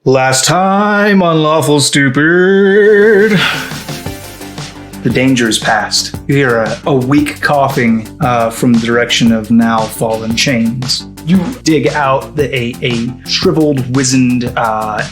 Last time on Lawful Stupid. The danger is past. You hear a weak coughing from the direction of now fallen chains. You dig out a shriveled, wizened,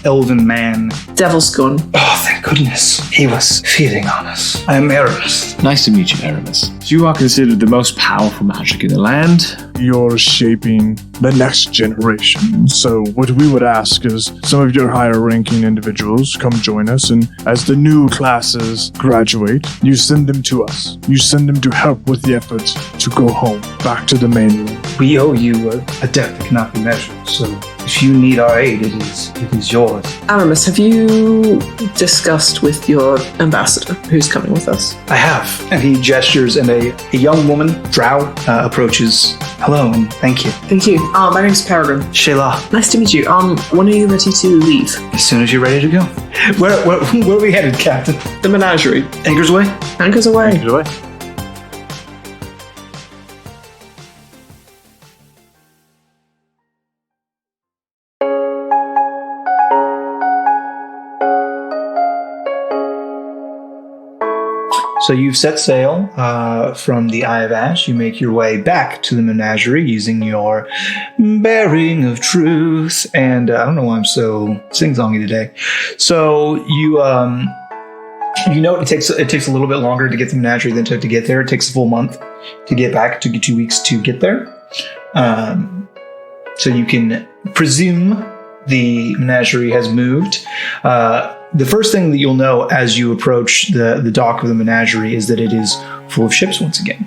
elven man. Devil's gun. Oh, thank goodness. He was feeding on us. I am Aramis. Nice to meet you, Aramis. You are considered the most powerful magic in the land. You're shaping the next generation. So what we would ask is some of your higher ranking individuals come join us, and as the new classes graduate, you send them to us. You send them to help with the efforts to go home, back to the mainland. We owe you a debt that cannot be measured, so if you need our aid, it is yours. Aramis, have you discussed with your ambassador who's coming with us? I have. And he gestures, and a young woman, Drow, approaches. Hello, and thank you. Thank you. My name's Peregrine. Shayla. Nice to meet you. When are you ready to leave? As soon as you're ready to go. Where are we headed, Captain? The Menagerie. Anchors away? Anchors away. Anchors away. So you've set sail from the Eye of Ash. You make your way back to the Menagerie using your bearing of truth. And I don't know why I'm so sing-songy today. So you know it takes a little bit longer to get to the Menagerie than it took to get there. It takes a full month to get back. It took you 2 weeks to get there. So you can presume the Menagerie has moved. The first thing that you'll know as you approach the dock of the Menagerie is that it is full of ships once again.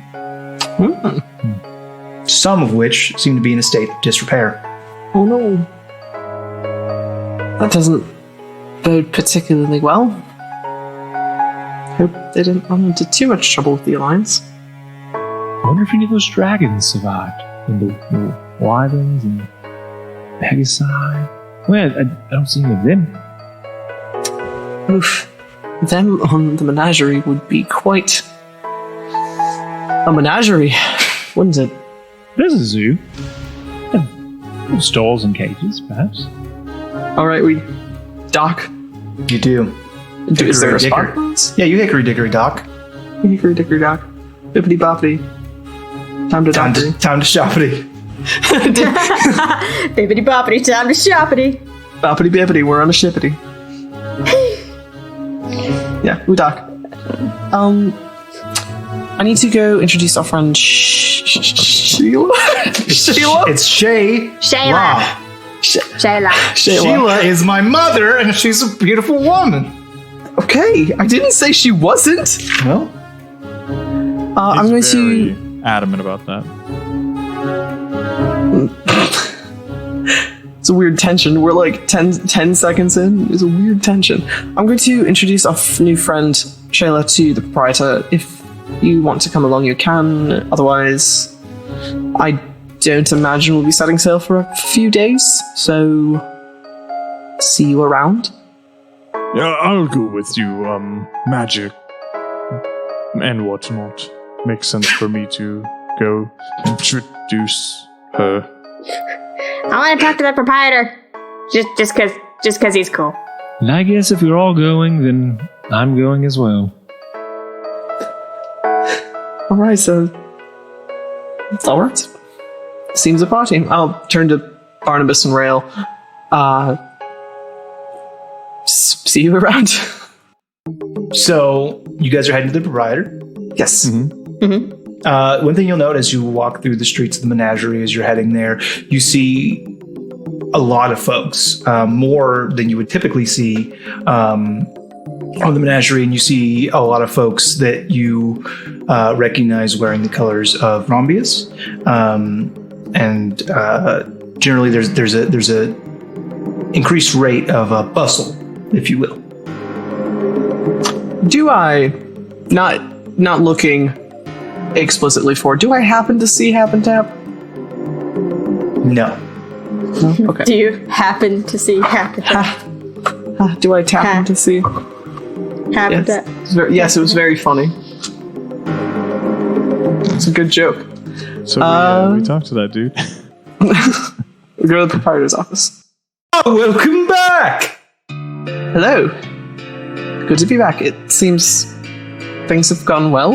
Some of which seem to be in a state of disrepair. Oh no. That doesn't bode particularly well. Hope they didn't run into too much trouble with the Alliance. I wonder if any of those dragons survived. And the wyverns and Pegasi. Well, I don't see any of them. Oof. Them on the Menagerie would be quite a menagerie, wouldn't it? There's a zoo. Stalls and cages, perhaps. Alright, we dock. You do. Is there a Hickory spot for us? Yeah, you hickory dickory dock. Hickory dickory dock. Bippity boppity. Time to dockery. Time to shoppity. Bippity boppity, time to shoppity. Boppity bippity, we're on a shippity. Yeah, we dock. I need to go introduce our friend Sheila. Sheila? It's Shay. Shayla. Shayla. Sheila is my mother, and she's a beautiful woman. Okay, I didn't say she wasn't. Well, I'm going to adamant about that. It's a weird tension. We're like 10 seconds in. There's a weird tension. I'm going to introduce our new friend, Shayla, to the proprietor. If you want to come along, you can. Otherwise, I don't imagine we'll be setting sail for a few days. So, see you around. Yeah, I'll go with you. Magic and whatnot. Makes sense for me to go introduce her. I want to talk to the proprietor. Just cause he's cool. And I guess if you're all going, then I'm going as well. Alright, so... It's alright. Seems a party. I'll turn to Barnabas and Rail. See you around. so you guys are heading to the proprietor. Yes. Mm-hmm. One thing you'll note as you walk through the streets of the Menagerie as you're heading there, you see a lot of folks, more than you would typically see on the Menagerie, and you see a lot of folks that you recognize wearing the colors of Rombius, and generally there's a increased rate of bustle, if you will. Do I, not looking explicitly for, do I happen to see Happen Tap? No. Okay. Do you happen to see Happen Tap? Do I happen to see? Happen Tap? Yes, it was very funny. It's a good joke. So we talked to that dude. We go to the proprietor's office. Oh, welcome back! Hello. Good to be back. It seems things have gone well,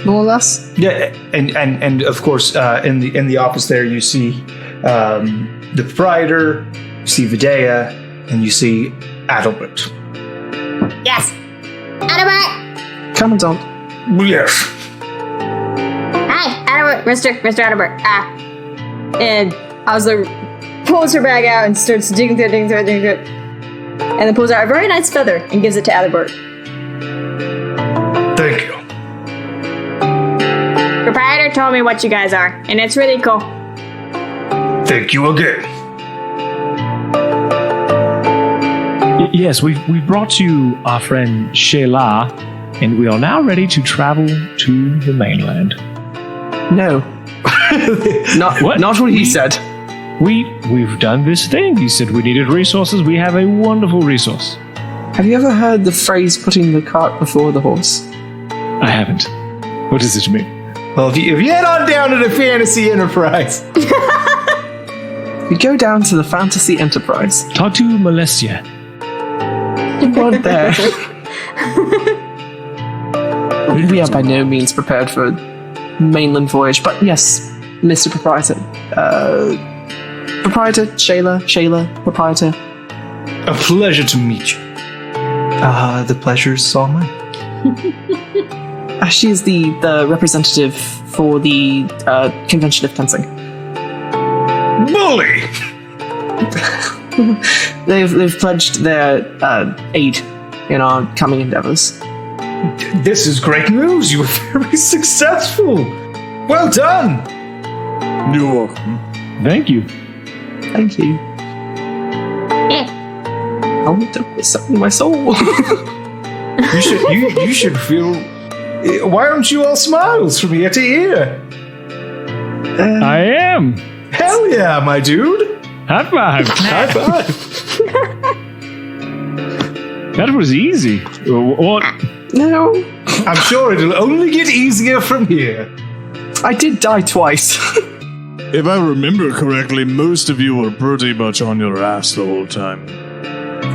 more or less. Yeah, and of course, in the office there, you see the proprietor, you see Videa, and you see Adalbert. Yes. Adalbert. Commandant. Yes. Hi, Adalbert. Mr. Adalbert. And Oslo pulls her bag out and starts digging through it. And then pulls out a very nice feather and gives it to Adalbert. Thank you. Proprietor told me what you guys are, and it's really cool. Thank you again. Yes, we've brought you our friend Shayla, and we are now ready to travel to the mainland. No. Not what he said. We've done this thing. You said we needed resources. We have a wonderful resource. Have you ever heard the phrase "putting the cart before the horse"? I haven't. What does it mean? Well, if you head on down to the Fantasy Enterprise. We go down to the Fantasy Enterprise. Talk to Molestia. You weren't there. We are by no means prepared for a mainland voyage, but yes, Mr. Proprietor. Proprietor, Shayla, Proprietor. A pleasure to meet you. The pleasure's all mine. She is the representative for the Convention of Fencing. Bully! They've pledged their aid in our coming endeavors. This is great news. You were very successful. Well done. You're welcome. Thank you. Thank you. Oh, don't put something in my soul. You should feel. Why aren't you all smiles from ear to ear? I am. Hell yeah, my dude. High five. High five. That was easy. What? No, I'm sure it'll only get easier from here. I did die twice. If I remember correctly, most of you were pretty much on your ass the whole time.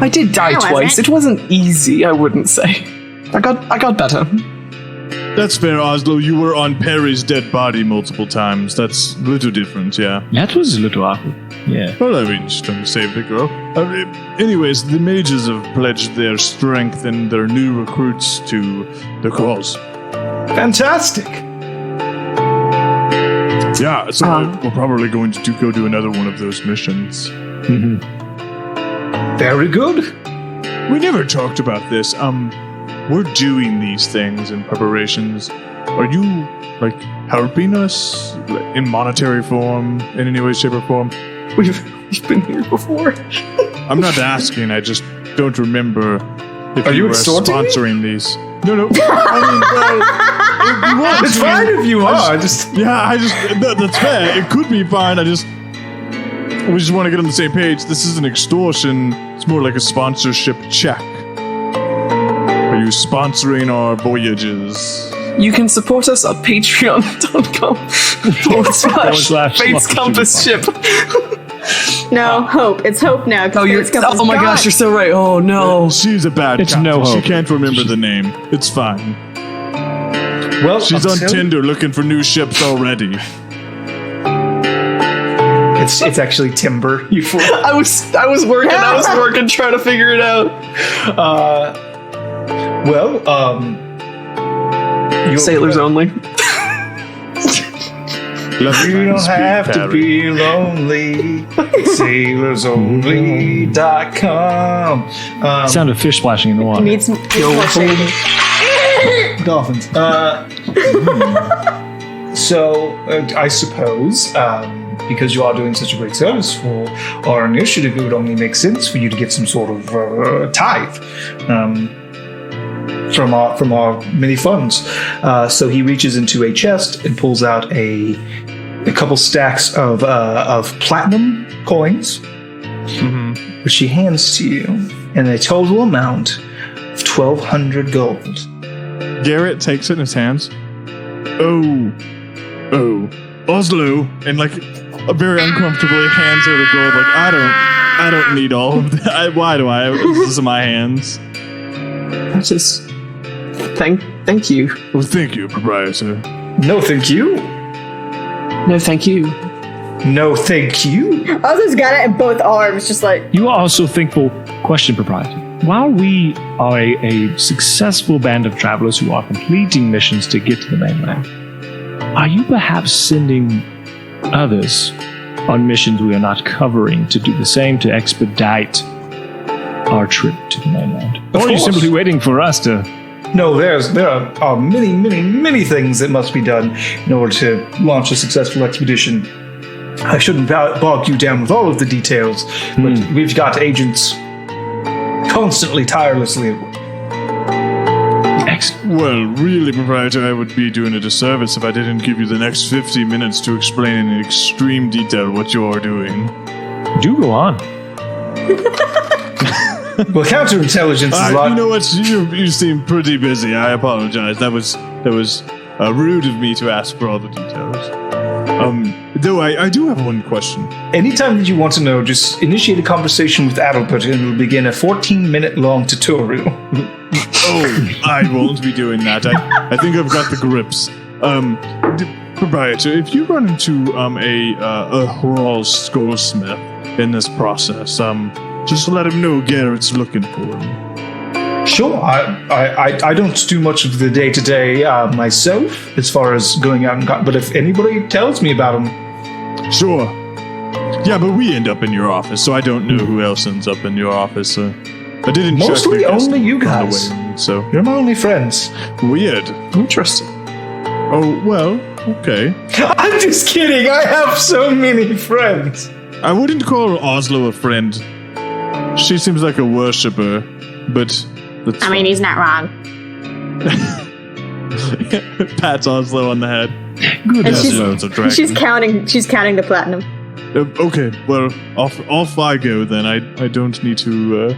I did die twice. It wasn't easy, I wouldn't say. I got better. That's fair, Oslo. You were on Perry's dead body multiple times. That's a little different, yeah. That was a little awkward. Yeah. Well, I mean, just trying to save the girl. Anyways, the mages have pledged their strength and their new recruits to the cause. Fantastic. Yeah, so we're probably going to go do another one of those missions. Mm-hmm. Very good. We never talked about this. We're doing these things in preparations. Are you, like, helping us in monetary form, in any way, shape, or form? We've been here before. I'm not asking, I just don't remember if Are you were extorting me? sponsoring these. No. I mean, if you want It's to, fine if you are. that's fair. It could be fine. We just want to get on the same page. This isn't extortion. It's more like a sponsorship check. Are you sponsoring our voyages? You can support us on patreon.com/Fate's Compass Ship. No, Hope. It's Hope now. Oh my gosh, you're so right. Oh no. She's a bad It's captain. no She hope. can't remember the name. It's fine. Well, She's on Tinder looking for new ships already. It's actually timber. You fool. I was working trying to figure it out. Sailors only. You don't have to be lonely. SailorsOnly.com. Sound of fish splashing in the water. Need some Dolphins. So, I suppose, because you are doing such a great service for our initiative, it would only make sense for you to get some sort of tithe from our many funds. So he reaches into a chest and pulls out a couple stacks of platinum coins, which he hands to you, in a total amount of 1,200 gold. Garrett takes it in his hands. Oh, Oslo, and like very uncomfortably hands her the gold. Like, I don't I don't need all of that. Why do I? This is in my hands. Just thank you. Well, thank you, proprietor. No, thank you. No, thank you. No, thank you. I just got it in both arms, just like, You are also thankful. Question, proprietor. While we are a successful band of travelers who are completing missions to get to the mainland, are you perhaps sending others on missions we are not covering to do the same to expedite our trip to the mainland? Or are you course. simply waiting for us to... No, there are many, many, many things that must be done in order to launch a successful expedition. I shouldn't bog you down with all of the details, but we've got agents constantly, tirelessly at work. Excellent. Well, really, proprietor, I would be doing a disservice if I didn't give you the next 50 minutes to explain in extreme detail what you're doing. Do go on. Well, counterintelligence is a lot. You know what? You seem pretty busy. I apologize. That was rude of me to ask for all the details. Though I do have one question. Anytime that you want to know, just initiate a conversation with Adelbert and we'll begin a 14-minute-long tutorial. Oh, I won't be doing that. I think I've got the grips. Proprietor, if you run into a Hurl Skullsmith in this process, just let him know Garrett's looking for him. Sure, I don't do much of the day-to-day myself as far as going out and... But if anybody tells me about him... Sure. Yeah, but we end up in your office, so I don't know who else ends up in your office. I didn't check Mostly the guest only you on the guys. way, so You're my only friends. weird. Interesting. Oh, well, okay. I'm just kidding, I have so many friends. I wouldn't call Oslo a friend. She seems like a worshipper, but... I mean, he's not wrong. Pats Oslo on the head. Good. And It's a dragon. she's counting the platinum. Okay, well, off I go then. I don't need to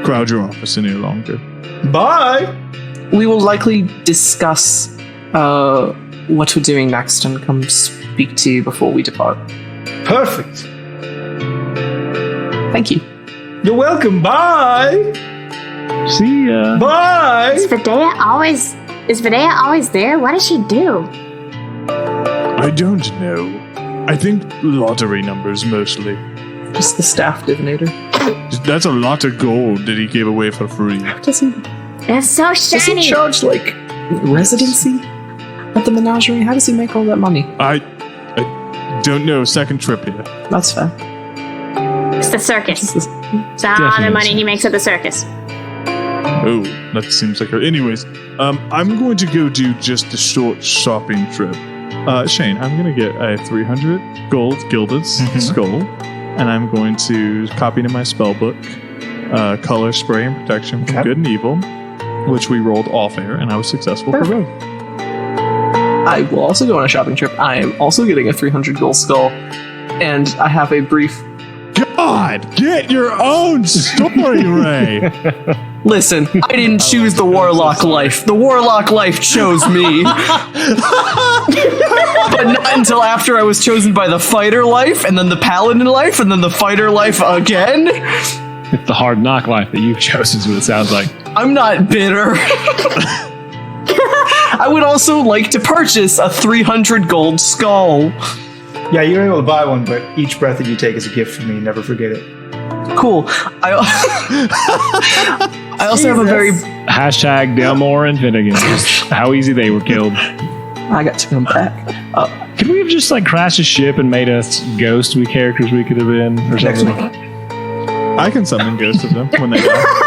crowd your office any longer. Bye. We will likely discuss what we're doing next and come speak to you before we depart. Perfect. Thank you. You're welcome. Bye. See ya. Bye. Is Videa always there? What does she do? I don't know. I think lottery numbers mostly. Just the staff divinator. That's a lot of gold that he gave away for free. Does he That's so shiny. charge, like, residency at the Menagerie? How does he make all that money? I don't know. Second trip here. That's fair. It's the circus. This is- It's all the Definitely. money he makes at the circus. Oh, that seems like anyways, I'm going to go do just a short shopping trip. Shane, I'm going to get a 300 gold gilded skull, and I'm going to copy into my spell book color spray and protection from good and evil, which we rolled off air, and I was successful for both. I will also go on a shopping trip. I am also getting a 300 gold skull, and I have a brief... God, get your own story, Ray. Listen, I didn't choose the warlock life. The warlock life chose me. But not until after I was chosen by the fighter life, and then the paladin life, and then the fighter life again. It's the hard knock life that you've chosen, is what it sounds like. I'm not bitter. I would also like to purchase a 300 gold skull. Yeah, you're able to buy one, but each breath that you take is a gift from me. Never forget it. Cool. I also have a very... Hashtag Delmore and Finnegan. Just how easy they were killed. I got to come back. Could we have just like crashed a ship and made us ghosts we characters we could have been or Next something? week. I can summon ghosts of them when they die.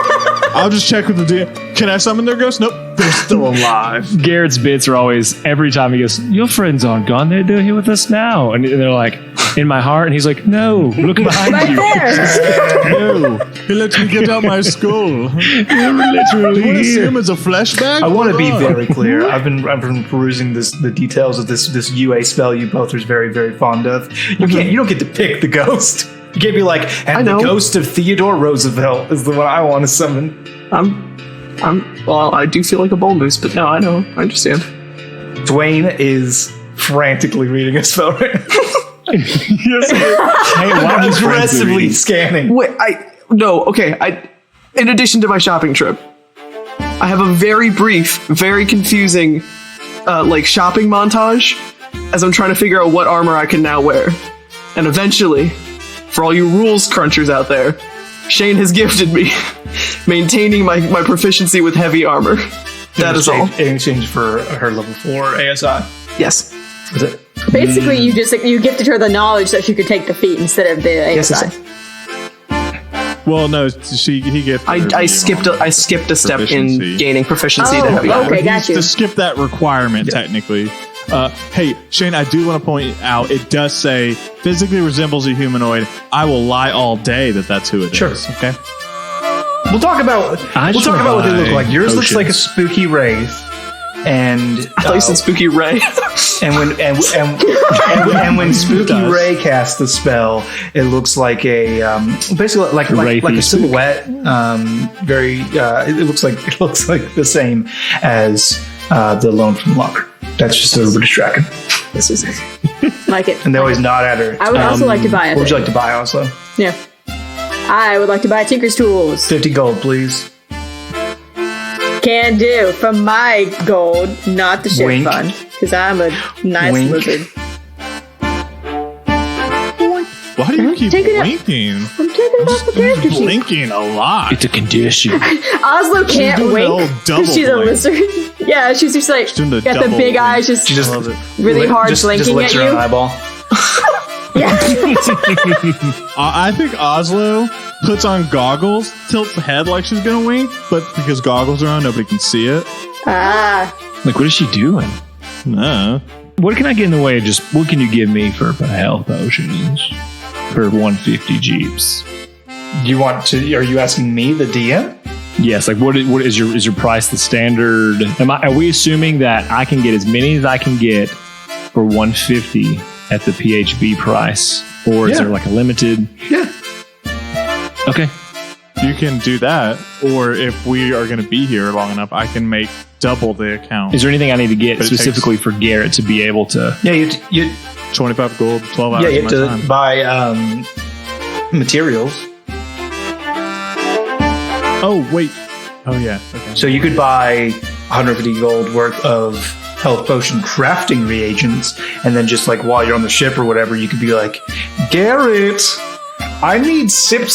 I'll just check with the DM. Can I summon their ghosts? Nope, they're still alive. Garrett's bits are always, every time he goes, your friends aren't gone, they're here with us now. And they're like, in my heart, and he's like, no, look behind Right you. there. No, he let me get out my skull. You're You literally want to see here. him as a flashback? I want to be Hold on. very clear. I've been perusing the details of this UA spell you both are very, very fond of. You don't get to pick the ghost. You can't be like, and the know. ghost of Theodore Roosevelt is the one I want to summon. Well, I do feel like a bull moose, but no, I know. I understand. Dwayne is frantically reading a spell right now. Yes. Hey, why are you Aggressively scanning. Wait, in addition to my shopping trip, I have a very brief, very confusing, shopping montage as I'm trying to figure out what armor I can now wear. And eventually, for all you rules crunchers out there, Shane has gifted me maintaining my proficiency with heavy armor. That is all. In exchange for her level 4 ASI. Yes. Is it? Basically, you gifted her the knowledge that she could take the feat instead of the ASI. Yes. Well, no, he gifted. I skipped a step proficiency. in gaining proficiency to Oh, heavy armor. okay, got you. To skip that requirement, technically. Hey, Shane, I do want to point out, it does say, physically resembles a humanoid. I will lie all day that's who it is. Sure. Okay? We'll talk about what they look like. Yours looks like a spooky wraith. And I thought you said Spooky Ray. and when Spooky Ray casts the spell, it looks like a basically like a silhouette. It looks like the same as the Lone from Locker. That's just a little bit distracting. This is like it. And they always nod at her. I would also like to buy it. What would you like to buy, Oslo? Yeah. I would like to buy Tinker's Tools. 50 gold, please. Can do. From my gold, not the ship Wink. fund. Because I'm a nice Wink. lizard. Why do you keep Take it out. blinking? I'm taking it off the character sheet. Blinking a lot. It's a condition. Oslo can't doing the wink old double because she's a blink. lizard. Yeah, she's just like doing the got the double big blink. eyes, just Just really hard just blinking licks at her own you. eyeball. Yeah. I think Oslo puts on goggles, tilts the head like she's gonna wink, but because goggles are on, nobody can see it. Ah. Like, what is she doing? No. What can I get in the way of just, what can you give me for health potions? For 150 Jeeps. Do you want to? Are you asking me, the DM? Yes, like what is your price the standard? Are we assuming that I can get as many as I can get for 150 at the PHB price? Or is there like a limited? Yeah. Okay. You can do that, or if we are going to be here long enough, I can make double the account. Is there anything I need to get But it specifically for Garrett to be able to? Yeah, you 25 gold, 12 hours yeah, you of have my to time. buy materials. Oh, wait. Oh, yeah. Okay. So you could buy 150 gold worth of health potion crafting reagents, and then just like while you're on the ship or whatever, you could be like, Garrett, I need sip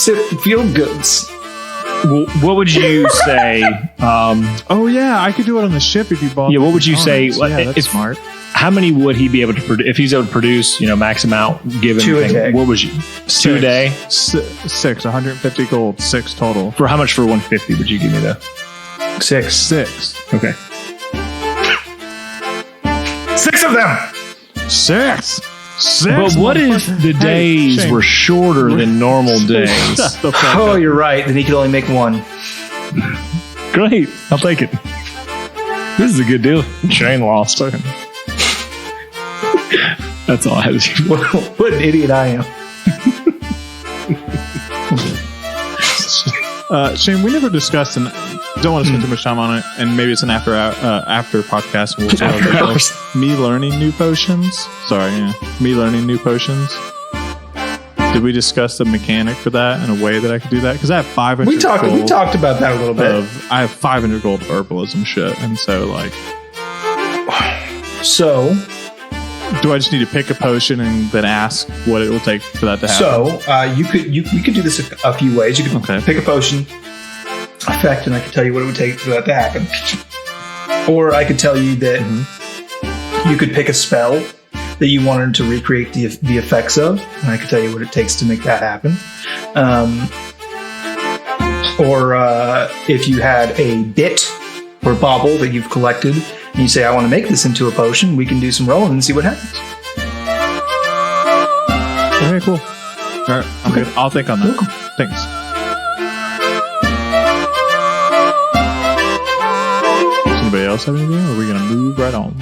field goods. What would you say? Oh, yeah. I could do it on the ship if you bought Yeah, the what would you say? components. Yeah, that's If- smart. How many would he be able to produce if he's able to produce? Max amount given. 2 a day. What was you? 2 a day 6, 150 gold, 6 total. for how much for 150? Would you give me though? 6. 6. Okay. 6 of them. 6. But what if the days Shane. were shorter than normal days? Shut the fuck Oh, up. you're right. Then he could only make one. Great, I'll take it. This is a good deal. Shane lost. That's all I had to say. What an idiot I am. Shane, we never discussed, and don't want to spend too much time on it, and maybe it's an after podcast. We'll talk After about hours. me learning new potions. Sorry, yeah. Me learning new potions. Did we discuss the mechanic for that in a way that I could do that? Because I have 500 We gold talked about that a little bit. I have 500 gold of herbalism shit, and so like, So do I just need to pick a potion and then ask what it will take for that to happen? we could do this a few ways. You could Okay. pick a potion effect, and I could tell you what it would take for that to happen. Or I could tell you that you could pick a spell that you wanted to recreate the effects of, and I could tell you what it takes to make that happen. Or if you had a bit or bauble that you've collected, and you say, I want to make this into a potion, we can do some rolling and see what happens. Okay, cool. All right, I'm good. I'll think on that. Thanks. Does anybody else have anything, or are we going to move right on?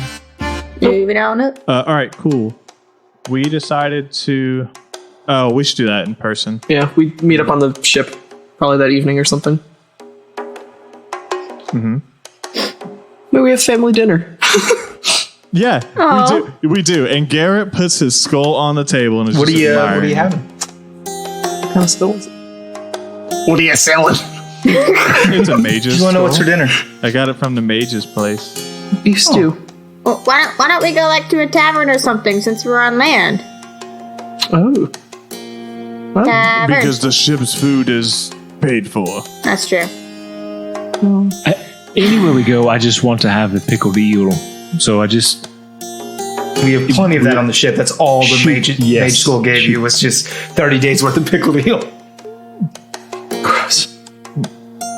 Moving on up. All right, cool. We decided to... Oh, we should do that in person. Yeah, we meet up on the ship probably that evening or something. Mm-hmm. Maybe we have family dinner. Yeah, Aw. we do. And Garrett puts his skull on the table and is What are just you admiring it. having? What kind of spell is it? What are you selling? It's a mage's You want to know what's for skull. dinner? I got it from the mage's place. Beef stew. Well, why don't we go like to a tavern or something since we're on land? Oh. Well, Tavern. Because the ship's food is paid for. That's true. Anywhere we go, I just want to have the pickled eel. So I just We have plenty of that on the ship. That's all the Shoot, mage school gave you was just 30 days worth of pickled eel. gross.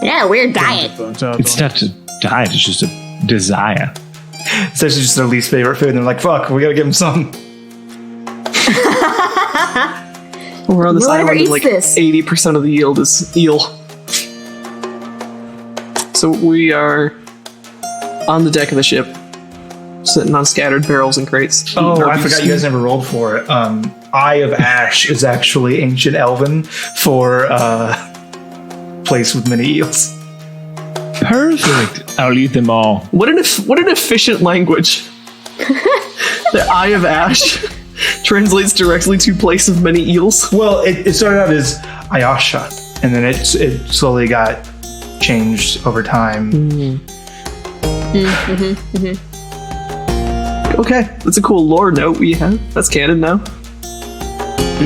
Yeah, weird diet. it's not a diet; it's just a desire. It's actually just their least favorite food. And they're like, fuck, we gotta give them some. We're on this Whoever island, eats like this. 80% of the yield is eel. So we are on the deck of the ship, sitting on scattered barrels and crates. Oh, eating our I beef forgot stew. you guys never rolled for it. Eye of Ash is actually ancient Elven for place with many eels. Perfect. I'll eat them all. What an efficient language. The Eye of Ash translates directly to place of many eels. Well, it started out as Ayasha, and then it slowly got changed over time. Okay, that's a cool lore note we have. That's canon now.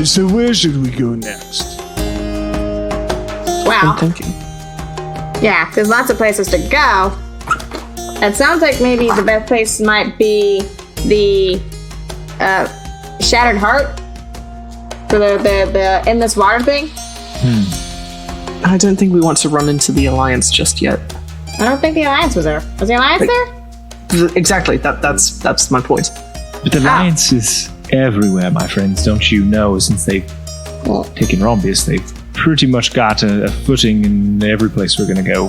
So where should we go next? Wow. I'm thinking. Yeah, there's lots of places to go. It sounds like maybe the best place might be the Shattered Heart for the endless water thing. I don't think we want to run into the Alliance just yet. I don't think the Alliance was there. Was the Alliance there? Exactly. That's my point. But the Alliance is everywhere, my friends. Don't you know? Since they've taken Rombius, they've pretty much got a footing in every place we're going to go.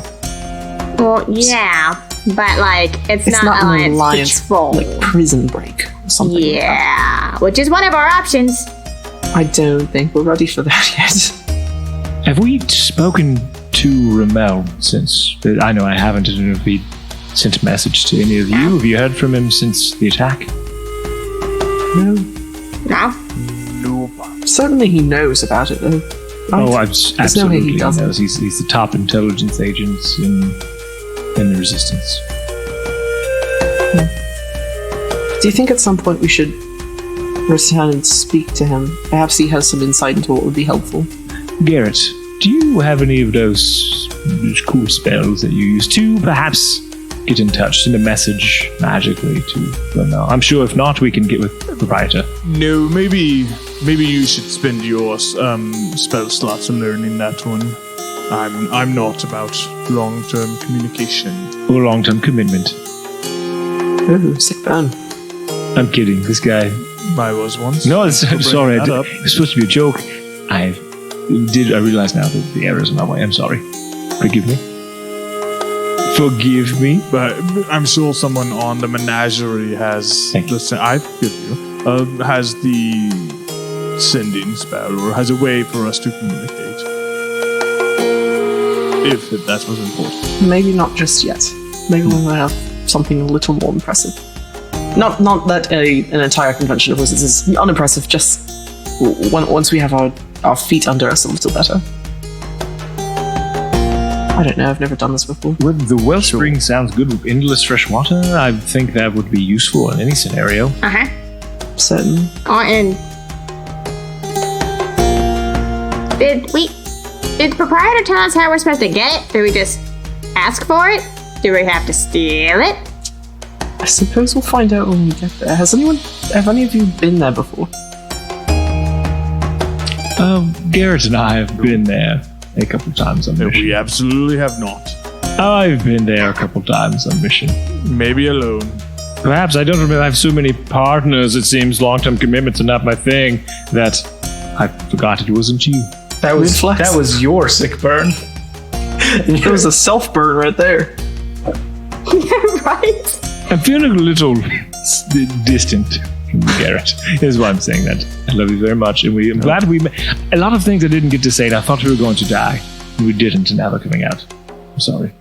Well, yeah, but like it's It's not Alliance an Alliance control. like Prison Break or something. like that. Yeah, which is one of our options. I don't think we're ready for that yet. Have we spoken to Ramel since? I know I haven't. I don't know if he sent a message to any of you. Have you heard from him since the attack? No. No. Certainly he knows about it, though. Right? Oh, There's no way absolutely he doesn't. knows. He's the top intelligence agent in the Resistance. Do you think at some point we should return and speak to him? Perhaps he has some insight into what would be helpful. Garrett, do you have any of those cool spells that you use to perhaps get in touch, send a message magically to Ramel? I'm sure if not, we can get with the proprietor. No, maybe you should spend your spell slots on learning that one. I'm not about long-term communication. Or long-term commitment. Ooh, sick burn. I'm kidding. This guy. I was once. No, it's, Thanks for sorry. bringing that up. It was supposed to be a joke. I realize now that the error's on my way. I'm sorry. Forgive me. Forgive me. But I'm sure someone on the Menagerie has. Thank you. Listen, I forgive you. Has the sending spell or has a way for us to communicate. If that was important. Maybe not just yet. Maybe we might have something a little more impressive. Not that an entire convention of wizards is unimpressive, just once we have our feet under us a little better. I don't know, I've never done this before. Well, the wellspring sounds good with endless fresh water. I think that would be useful in any scenario. Certainly. Oh, and did the proprietor tell us how we're supposed to get it? Do we just ask for it? Do we have to steal it? I suppose we'll find out when we get there. Have any of you been there before? Garrett and I have been there a couple times on mission. We absolutely have not. I've been there a couple times on mission. Maybe alone. Perhaps I don't remember. I have so many partners. It seems long-term commitments are not my thing. That I forgot it wasn't you. That was Weird flex. that was your sick burn. There was a self burn right there. Right? I'm feeling a little distant from you, Garrett. Is why I'm saying that. I love you very much, and I'm glad we met. A lot of things I didn't get to say, and I thought we were going to die. And we didn't, and now they're coming out. I'm sorry.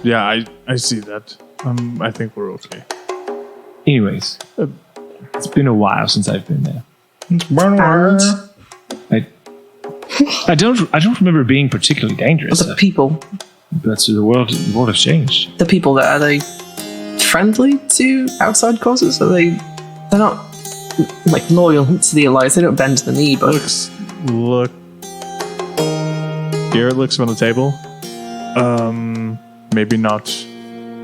Yeah, I see that. I think we're okay. Anyways, it's been a while since I've been there. I don't remember it being particularly dangerous. The people. But the world has changed. The people there, are they friendly to outside causes? They're not like loyal to the Alliance. They don't bend the knee, but Garrett looks from the table. Maybe not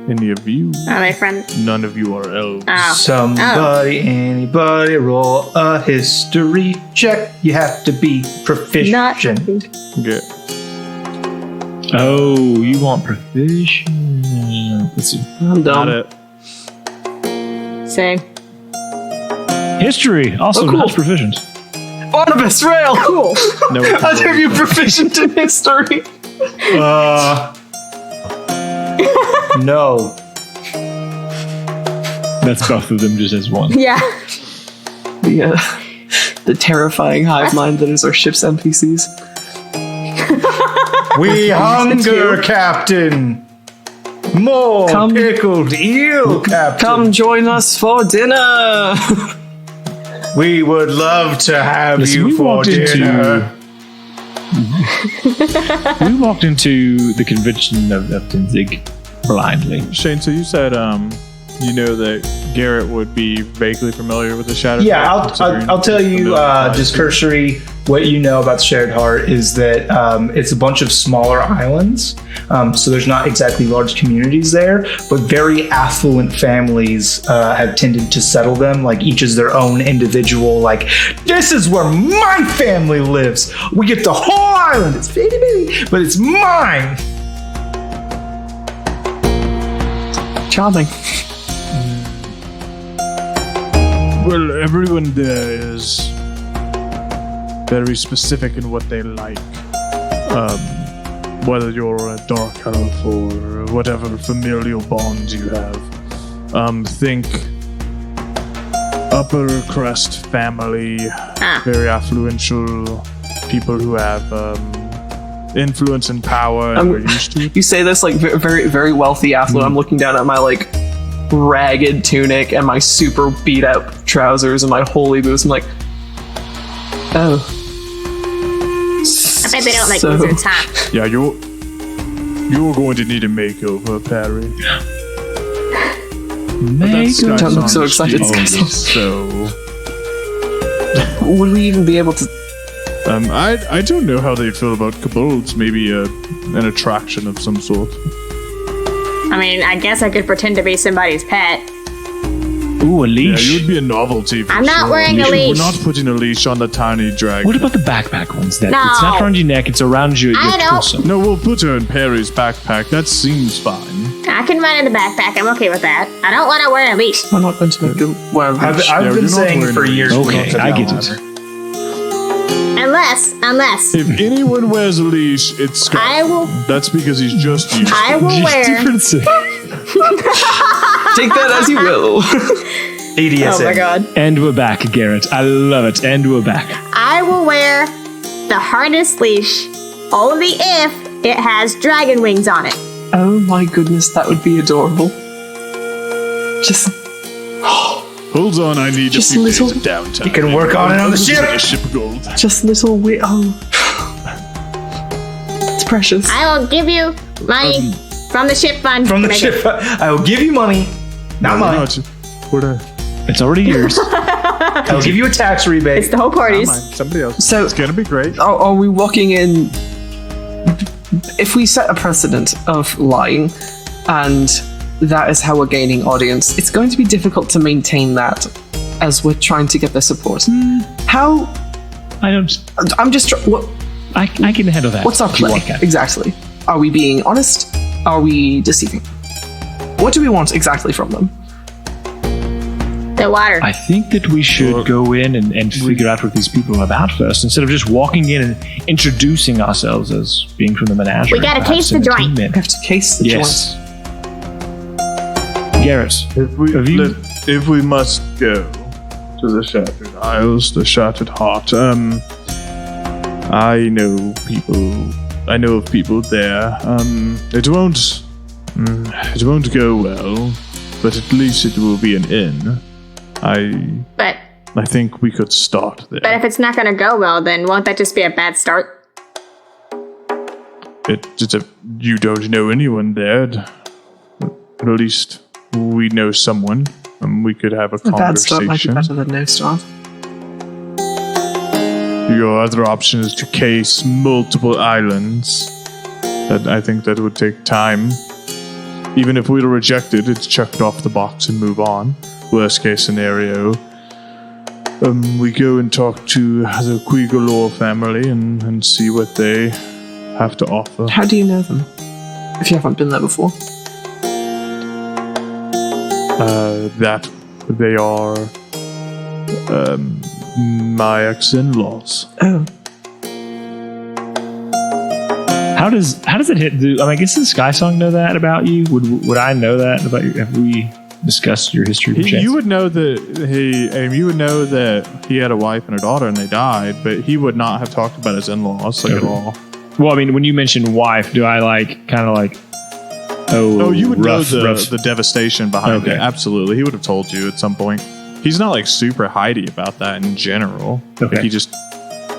any of you. Are they friends? None of you are elves. Oh. Somebody, anybody, roll a history check. You have to be proficient. Okay. Oh, you want proficient? Let's see. I'm Not dumb. it. Same. History, also cool. not proficient. Barnabas Rail! Cool! No. I'll give you proficient in history. No. That's both of them just as one. Yeah. The terrifying hive mind that is our ship's NPCs. We hunger, Captain. More Come- pickled eel, Captain. Come join us for dinner! We would love to have Listen, you we for walked into- dinner. We walked into the convention of Danzig blindly. Shane, so you said you know that Garrett would be vaguely familiar with the Shattered Yeah, Heart, considering I'll tell you familiar just with cursory. What you know about the Shared Heart is that it's a bunch of smaller islands. So there's not exactly large communities there, but very affluent families have tended to settle them. Like each is their own individual. Like, this is where my family lives. We get the whole island. It's bitty bitty, but it's mine. Charming. Well, everyone there is very specific in what they like. Whether you're a dark elf or whatever familial bonds you have. Think upper crust family, very affluential people who have influence and power and we're used to it. You say this like very, very wealthy affluent. I'm looking down at my like ragged tunic and my super beat up trousers and my holy boots. I'm like, oh. I bet they don't like So- lizards, huh? Yeah, you're going to need a makeover, Perry. Makeover. Don't look so excited, Skyson. So, Would we even be able to? I don't know how they feel about kobolds. Maybe an attraction of some sort. I mean, I guess I could pretend to be somebody's pet. Ooh, a Yeah, leash. you would be a novelty. For I'm not sure. wearing a leash. We're not putting a leash on the tiny dragon. What about the backpack ones? That No. it's not around your neck; it's around your I don't- torso. No, we'll put her in Perry's backpack. That seems fine. I can run in the backpack. I'm okay with that. I don't want to wear a leash. I'm not going to make them wear a I've leash. been you're not saying wearing for a leash. years. we Okay, don't I know get about it. her. Unless If anyone wears a leash, it's Scott. I will, That's because he's just you. I will wear. Take that as you will. BDSM. Oh my god. And we're back, Garrett. I love it. And we're back. I will wear the hardest leash only if it has dragon wings on it. Oh my goodness, that would be adorable. Just Hold on, I need Just a few little- days of downtime. You can work on it on the This is ship. like a ship gold. little oh. It's precious. I will give you money from the ship fund. From to the make ship, I will give you money. Not We're mine. not- we're not- It's already yours. I will give you a tax rebate. It's the whole party's. Not mine. Somebody else. So It's gonna be great. are we walking in? If we set a precedent of lying, and that is how we're gaining audience, it's going to be difficult to maintain that as we're trying to get their support. How? I don't. I'm just. What, I can handle that. what's our if you play want that. exactly? Are we being honest? Are we deceiving? What do we want exactly from them? The water. I think that we should go in and figure out what these people are about first, instead of just walking in and introducing ourselves as being from the Menagerie. We gotta perhaps taste the in a joint. team in. We have to case the Yes. Garrett, Have you- If we must go to the Shattered Isles, the Shattered Heart, I know of people there. It won't go well. but at least it will be an inn. But I think we could start there. if it's not going to go well, then won't that just be a bad start? You don't know anyone there. At least we know someone, and we could have a bad start might be conversation. better than no start. Your other option is to case multiple islands. I think that would take time. Even if we're rejected, it's checked off the box and move on. Worst case scenario, we go and talk to the Quigolor family and see what they have to offer. How do you know them? If you haven't been there before. That they are my ex-in-laws. Oh. How does it hit? I guess does Sky Song know that about you? Would I know that about you? Have we discussed your history? You would know that you would know that he had a wife and a daughter and they died, but he would not have talked about his in-laws at all. Well, I mean, when you mention wife, do I kind of you would rough. know the devastation behind it. Absolutely, he would have told you at some point. He's not super hidey about that in general. Okay. He just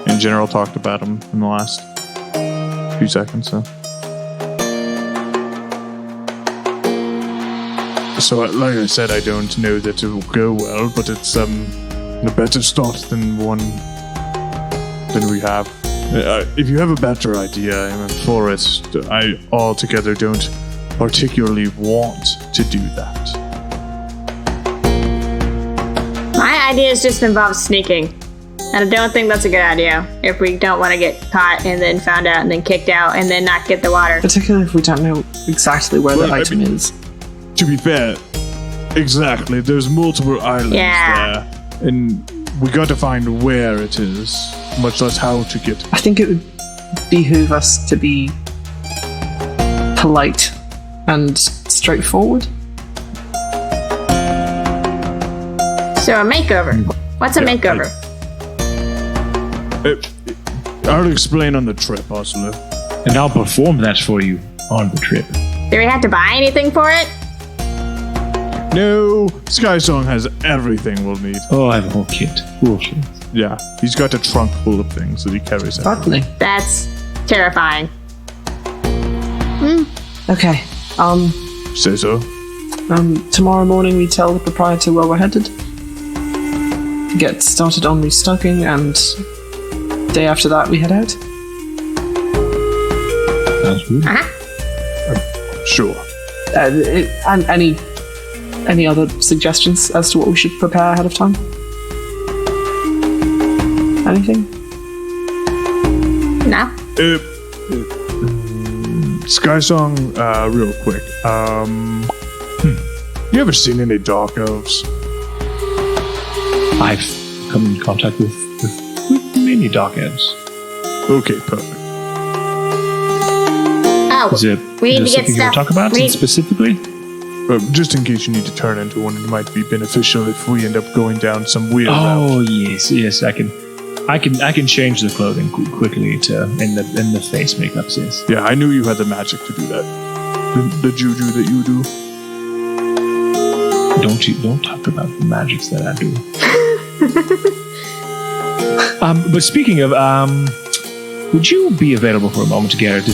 in general talked about him in the last few seconds. So, like I said, I don't know that it will go well, but it's a better start than we have. If you have a better idea, I'm for it. I altogether don't particularly want to do that. My ideas just involve sneaking. And I don't think that's a good idea if we don't want to get caught and then found out and then kicked out and then not get the water. Particularly if we don't know exactly where the item is. To be fair, exactly. There's multiple islands there. And we got to find where it is, much less how to get. I think it would behoove us to be polite and straightforward. So a makeover. What's a makeover? I'll explain on the trip, Oslo. And I'll perform that for you on the trip. Do we have to buy anything for it? No, Sky Song has everything we'll need. Oh, I have a whole kit. Cool shit. Yeah, he's got a trunk full of things that he carries out. Certainly. That's terrifying. Okay. Say so. Tomorrow morning we tell the proprietor where we're headed. Get started on restocking, and day after that we head out. Sounds good. Sure. And any other suggestions as to what we should prepare ahead of time? Anything? No. Sky Song, real quick. You ever seen any dark elves? I've come in contact with many dark elves. Okay, perfect. Oh, Is it we need to get something you want stuff. to talk about specifically? Just in case you need to turn into one, it might be beneficial if we end up going down some weird route. Oh yes, I can change the clothing quickly to in the face makeup. Yes. Yeah, I knew you had the magic to do that. The juju that you do. Don't talk about the magics that I do. But speaking of, would you be available for a moment, Garrett,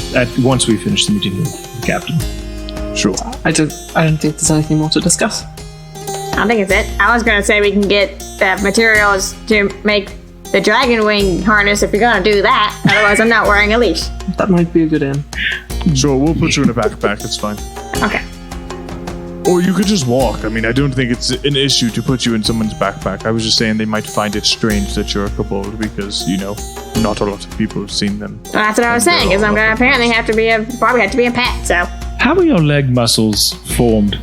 once we finish the meeting with the captain? Sure. I don't think there's anything more to discuss. I don't think it's it. I was gonna say we can get the materials to make the dragon wing harness if you're gonna do that. Otherwise, I'm not wearing a leash. That might be a good end. Sure, we'll put you in a backpack. It's fine. Okay. Or you could just walk. I mean, I don't think it's an issue to put you in someone's backpack. I was just saying they might find it strange that you're a kobold because, not a lot of people have seen them. Well, that's what I was saying. Is I'm gonna apparently probably have to be a pet. So. How are your leg muscles formed?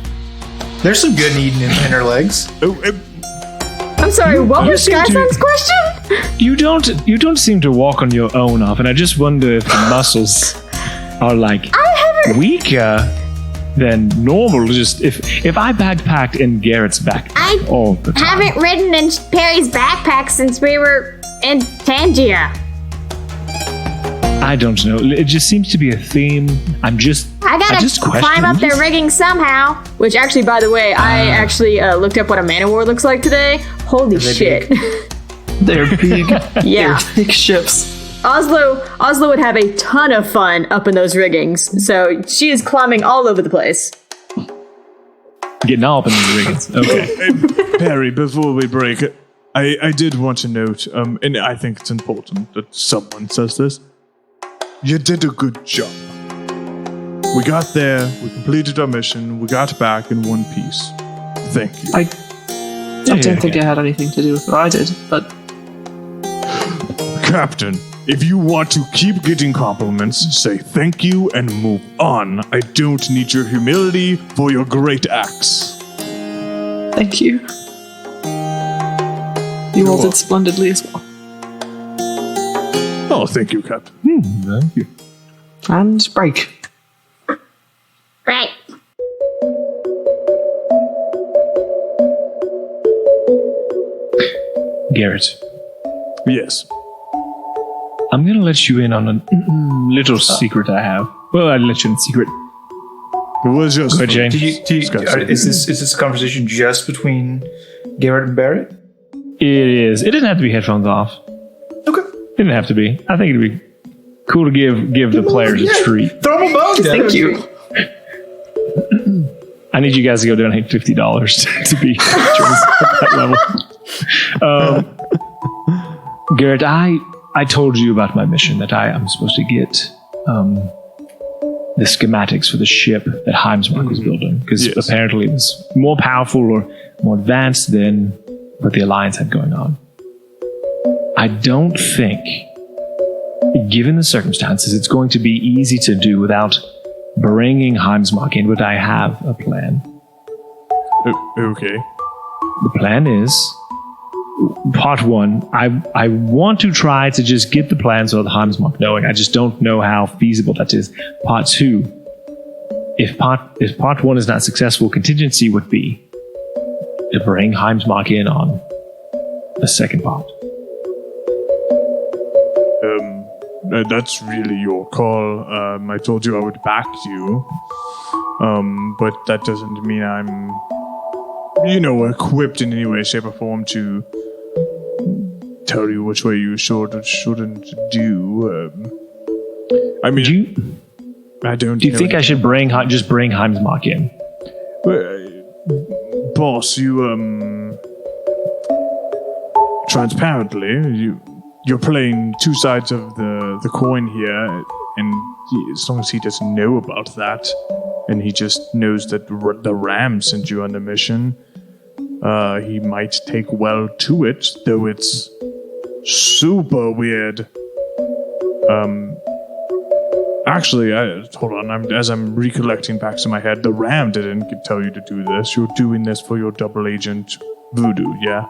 There's some good eating in her legs. I'm sorry. What you was seem Sky to- Song's question? You don't seem to walk on your own often. I just wonder if the muscles are weaker than normal. Just if I backpacked in Garrett's backpack all the time. Haven't ridden in Perry's backpack since we were in Tangia. I don't know. It just seems to be a theme. I'm just I gotta just climb questioned up their this. rigging somehow. Which actually, by the way, I actually looked up what a man of war looks like today. Holy shit. They're big. Yeah. They're thick ships. Oslo would have a ton of fun up in those riggings. So she is climbing all over the place. Getting all up in the riggings. Okay. Perry, before we break, I did want to note, and I think it's important that someone says this. You did a good job. We got there, we completed our mission, we got back in one piece. Thank you. I don't think it had anything to do with what I did, but Captain, if you want to keep getting compliments, say thank you and move on. I don't need your humility for your great acts. thank you. You all did splendidly as well. Oh, thank you, Captain. Thank you. And break. Right. Garrett, Yes. I'm going to let you in on a little secret I have. Well, I'll let you in secret. It was just... Go ahead, Jane. Is this a conversation just between Garrett and Barrett? It is. It didn't have to be headphones off. Okay. It didn't have to be. I think it'd be cool to give the players a treat. Throw them a bone. Thank you. I need you guys to go donate $50 to be patrons at that level. Garrett, I told you about my mission that I am supposed to get the schematics for the ship that Heimsmark was building, because apparently it was more powerful or more advanced than what the Alliance had going on. I don't think, given the circumstances, it's going to be easy to do without bringing Heimsmark in, but I have a plan. Okay. The plan is, part one, I want to try to just get the plans of the Heimsmark knowing. I just don't know how feasible that is. Part two, if part one is not successful, contingency would be to bring Heimsmark in on the second part. That's really your call. I told you I would back you. But that doesn't mean I'm, equipped in any way, shape, or form to tell you which way you should or shouldn't do. I mean, I don't. Do you think I should just bring Heimsmark in? Boss, you transparently, you're playing two sides of the coin here, and as long as he doesn't know about that, and he just knows that the Ram sent you on the mission, he might take well to it, though it's super weird. Actually, hold on. As I'm recollecting back to my head, the Ram didn't tell you to do this. You're doing this for your double agent voodoo, yeah?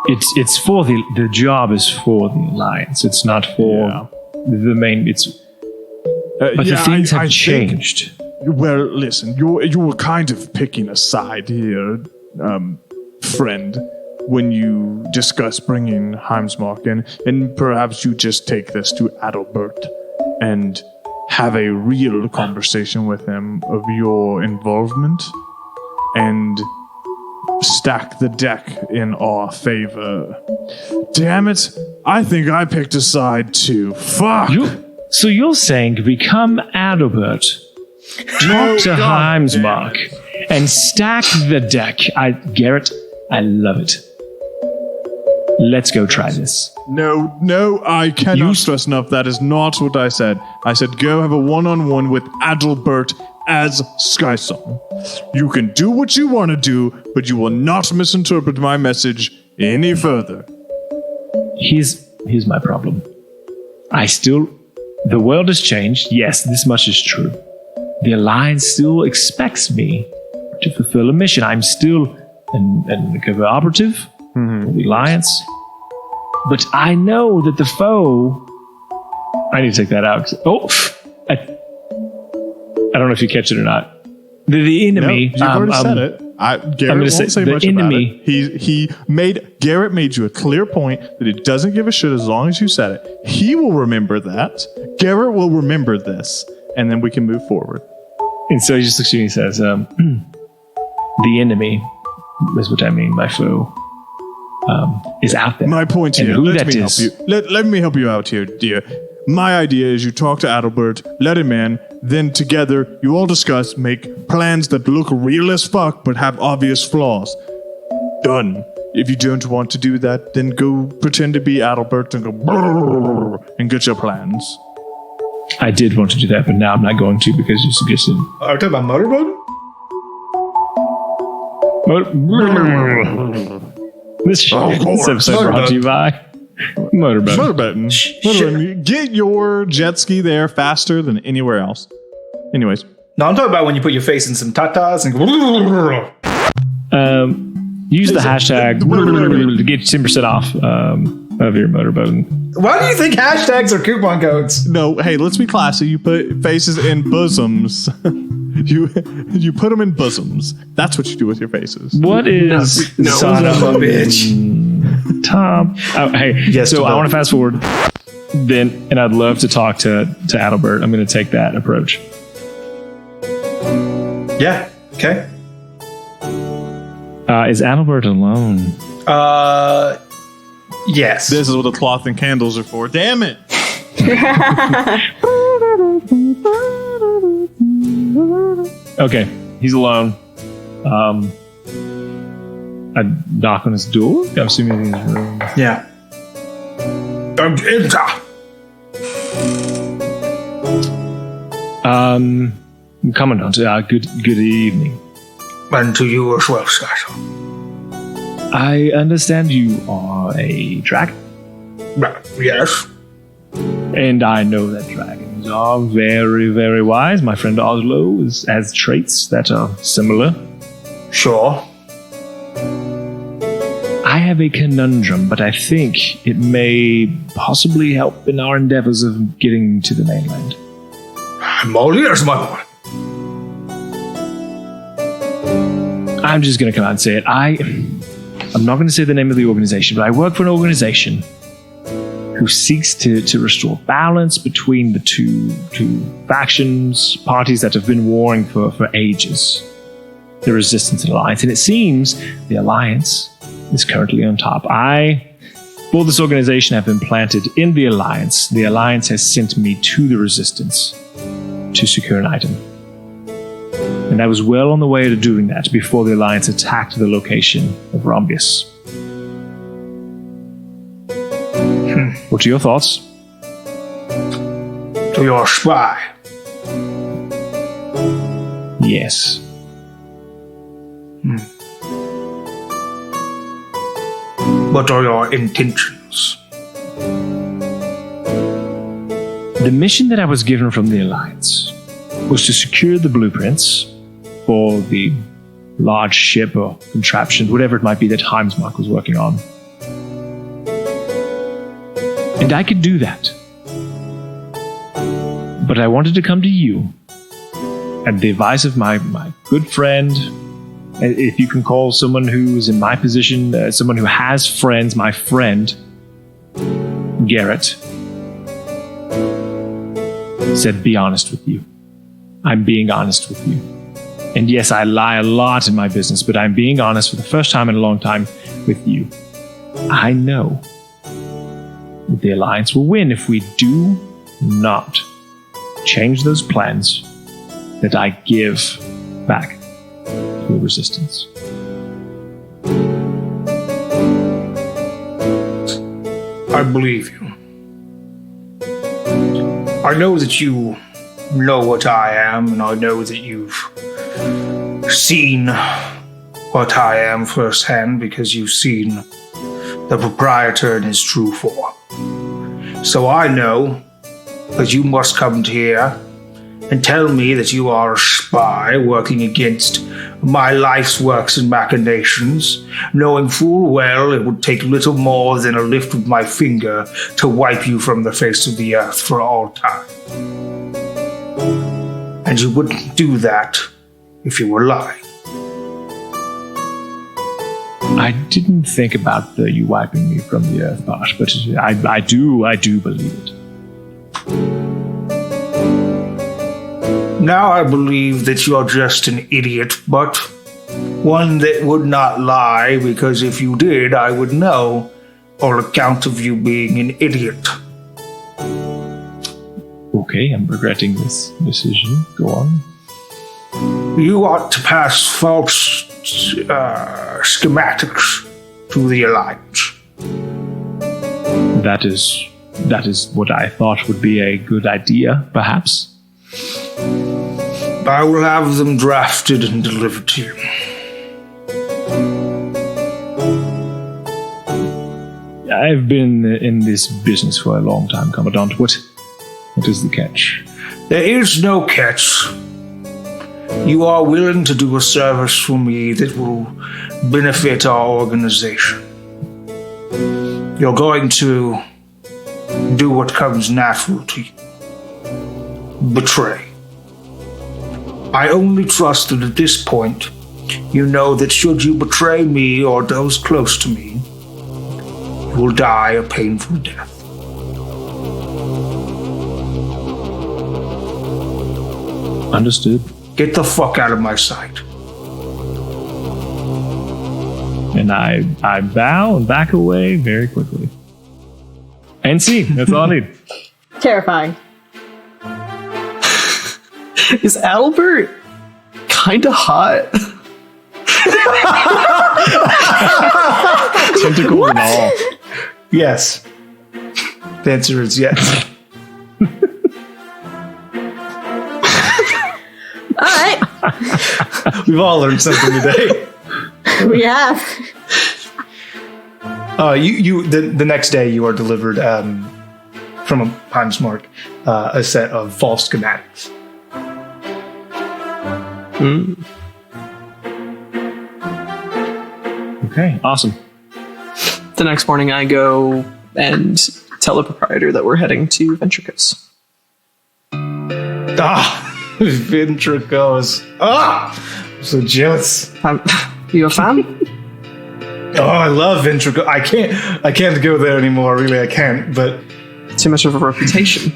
It's for the job is for the Alliance. It's not for the main. But the things have changed. Well, listen, you're kind of picking a side here, friend, when you discuss bringing Heimsmark in, and perhaps you just take this to Adalbert and have a real conversation with him of your involvement and stack the deck in our favor. Damn it, I think I picked a side too. Fuck! So you're saying to become Adalbert, talk to Heimsmark, and stack the deck. Garrett, I love it. Let's go try this. No, I cannot stress enough. That is not what I said. I said go have a one-on-one with Adalbert as Skysong. You can do what you want to do, but you will not misinterpret my message any further. Here's my problem. The world has changed. Yes, this much is true. The Alliance still expects me to fulfill a mission. I'm still an undercover operative for the Alliance. But I know that the foe... I need to take that out. I don't know if you catch it or not. The enemy... No, you've already said it. Garrett won't say much enemy, about it. Garrett made you a clear point that it doesn't give a shit as long as you said it. He will remember that. Garrett will remember this. and then we can move forward. And so he just looks at you and he says, the enemy, is what I mean by foe, is out there. My point And here, who let that me help is- you. Let me help you out here, dear. My idea is you talk to Adalbert, let him in, then together you all discuss, make plans that look real as fuck but have obvious flaws. Done. If you don't want to do that, then go pretend to be Adalbert and go brrr and get your plans. I did want to do that, but now I'm not going to because you suggested. Are we talking about motorboat? This episode brought Motorboat. to you by Motorboat. Motorboating. Get your jet ski there faster than anywhere else. Anyways. No, I'm talking about when you put your face in some tatas and go. Use the hashtag to get 10% off of your motorboat. Why do you think hashtags are coupon codes? No, hey, let's be classy. You put faces in bosoms. you put them in bosoms. That's what you do with your faces. What is Son of a bitch. Tom? Oh, hey, Yes, so to I both. want to fast forward then, and I'd love to talk to Adalbert. I'm going to take that approach. Yeah. Okay. Is Adalbert alone? Yes. This is what the cloth and candles are for. Damn it. Okay, he's alone. I knock on his door. I'm assuming he's in his room. Yeah. Enter. Commandant, good evening. And to you as well, Scott. I understand you are a dragon, Yes. and I know that dragons are very, very wise. My friend Oslo has traits that are similar. Sure. I have a conundrum, but I think it may possibly help in our endeavors of getting to the mainland. I'm all ears, my boy. I'm just going to come out and say it. I'm not going to say the name of the organization, but I work for an organization who seeks to restore balance between the two factions, parties that have been warring for ages. The Resistance and Alliance. And it seems the Alliance is currently on top. I, for this organization, have been planted in the Alliance. The Alliance has sent me to the Resistance to secure an item. And I was well on the way to doing that before the Alliance attacked the location of Rombius. What are your thoughts? To your spy. Yes. What are your intentions? The mission that I was given from the Alliance was to secure the blueprints for the large ship or contraption, whatever it might be that Heimsmark was working on. And I could do that. But I wanted to come to you at the advice of my good friend, if you can call someone who's in my position, someone who has friends, my friend, Garrett, said, be honest with you. I'm being honest with you. And yes, I lie a lot in my business, but I'm being honest for the first time in a long time with you. I know that the Alliance will win if we do not change those plans that I give back to the Resistance. I believe you. I know that you know what I am, and I know that you've seen what I am firsthand because you've seen the proprietor in his true form. So I know that you must come here and tell me that you are a spy working against my life's works and machinations, knowing full well it would take little more than a lift of my finger to wipe you from the face of the earth for all time. And you wouldn't do that if you were lying. I didn't think about you wiping me from the earth part, but I do believe it. Now I believe that you're just an idiot, but one that would not lie, because if you did, I would know on account of you being an idiot. Okay, I'm regretting this decision. Go on. You ought to pass false schematics to the Alliance. That is what I thought would be a good idea, perhaps. I will have them drafted and delivered to you. I've been in this business for a long time, Commandant. What is the catch? There is no catch. You are willing to do a service for me that will benefit our organization. You're going to do what comes natural to you. Betray. I only trust that at this point, you know that should you betray me or those close to me, you will die a painful death. Understood. Get the fuck out of my sight. And I bow and back away very quickly. And see, that's all I need. Terrifying. Is Albert kind of hot? Tentacle and all. Yes. The answer is yes. All right. We've all learned something today. We have. The next day you are delivered from a Heimsmark a set of false schematics. Okay, awesome. The next morning, I go and tell the proprietor that we're heading to Ventricus. Ventricus. I'm so jealous. You a fan? Oh, I love Ventricus. I can't go there anymore. Really, I can't. But Too much of a reputation.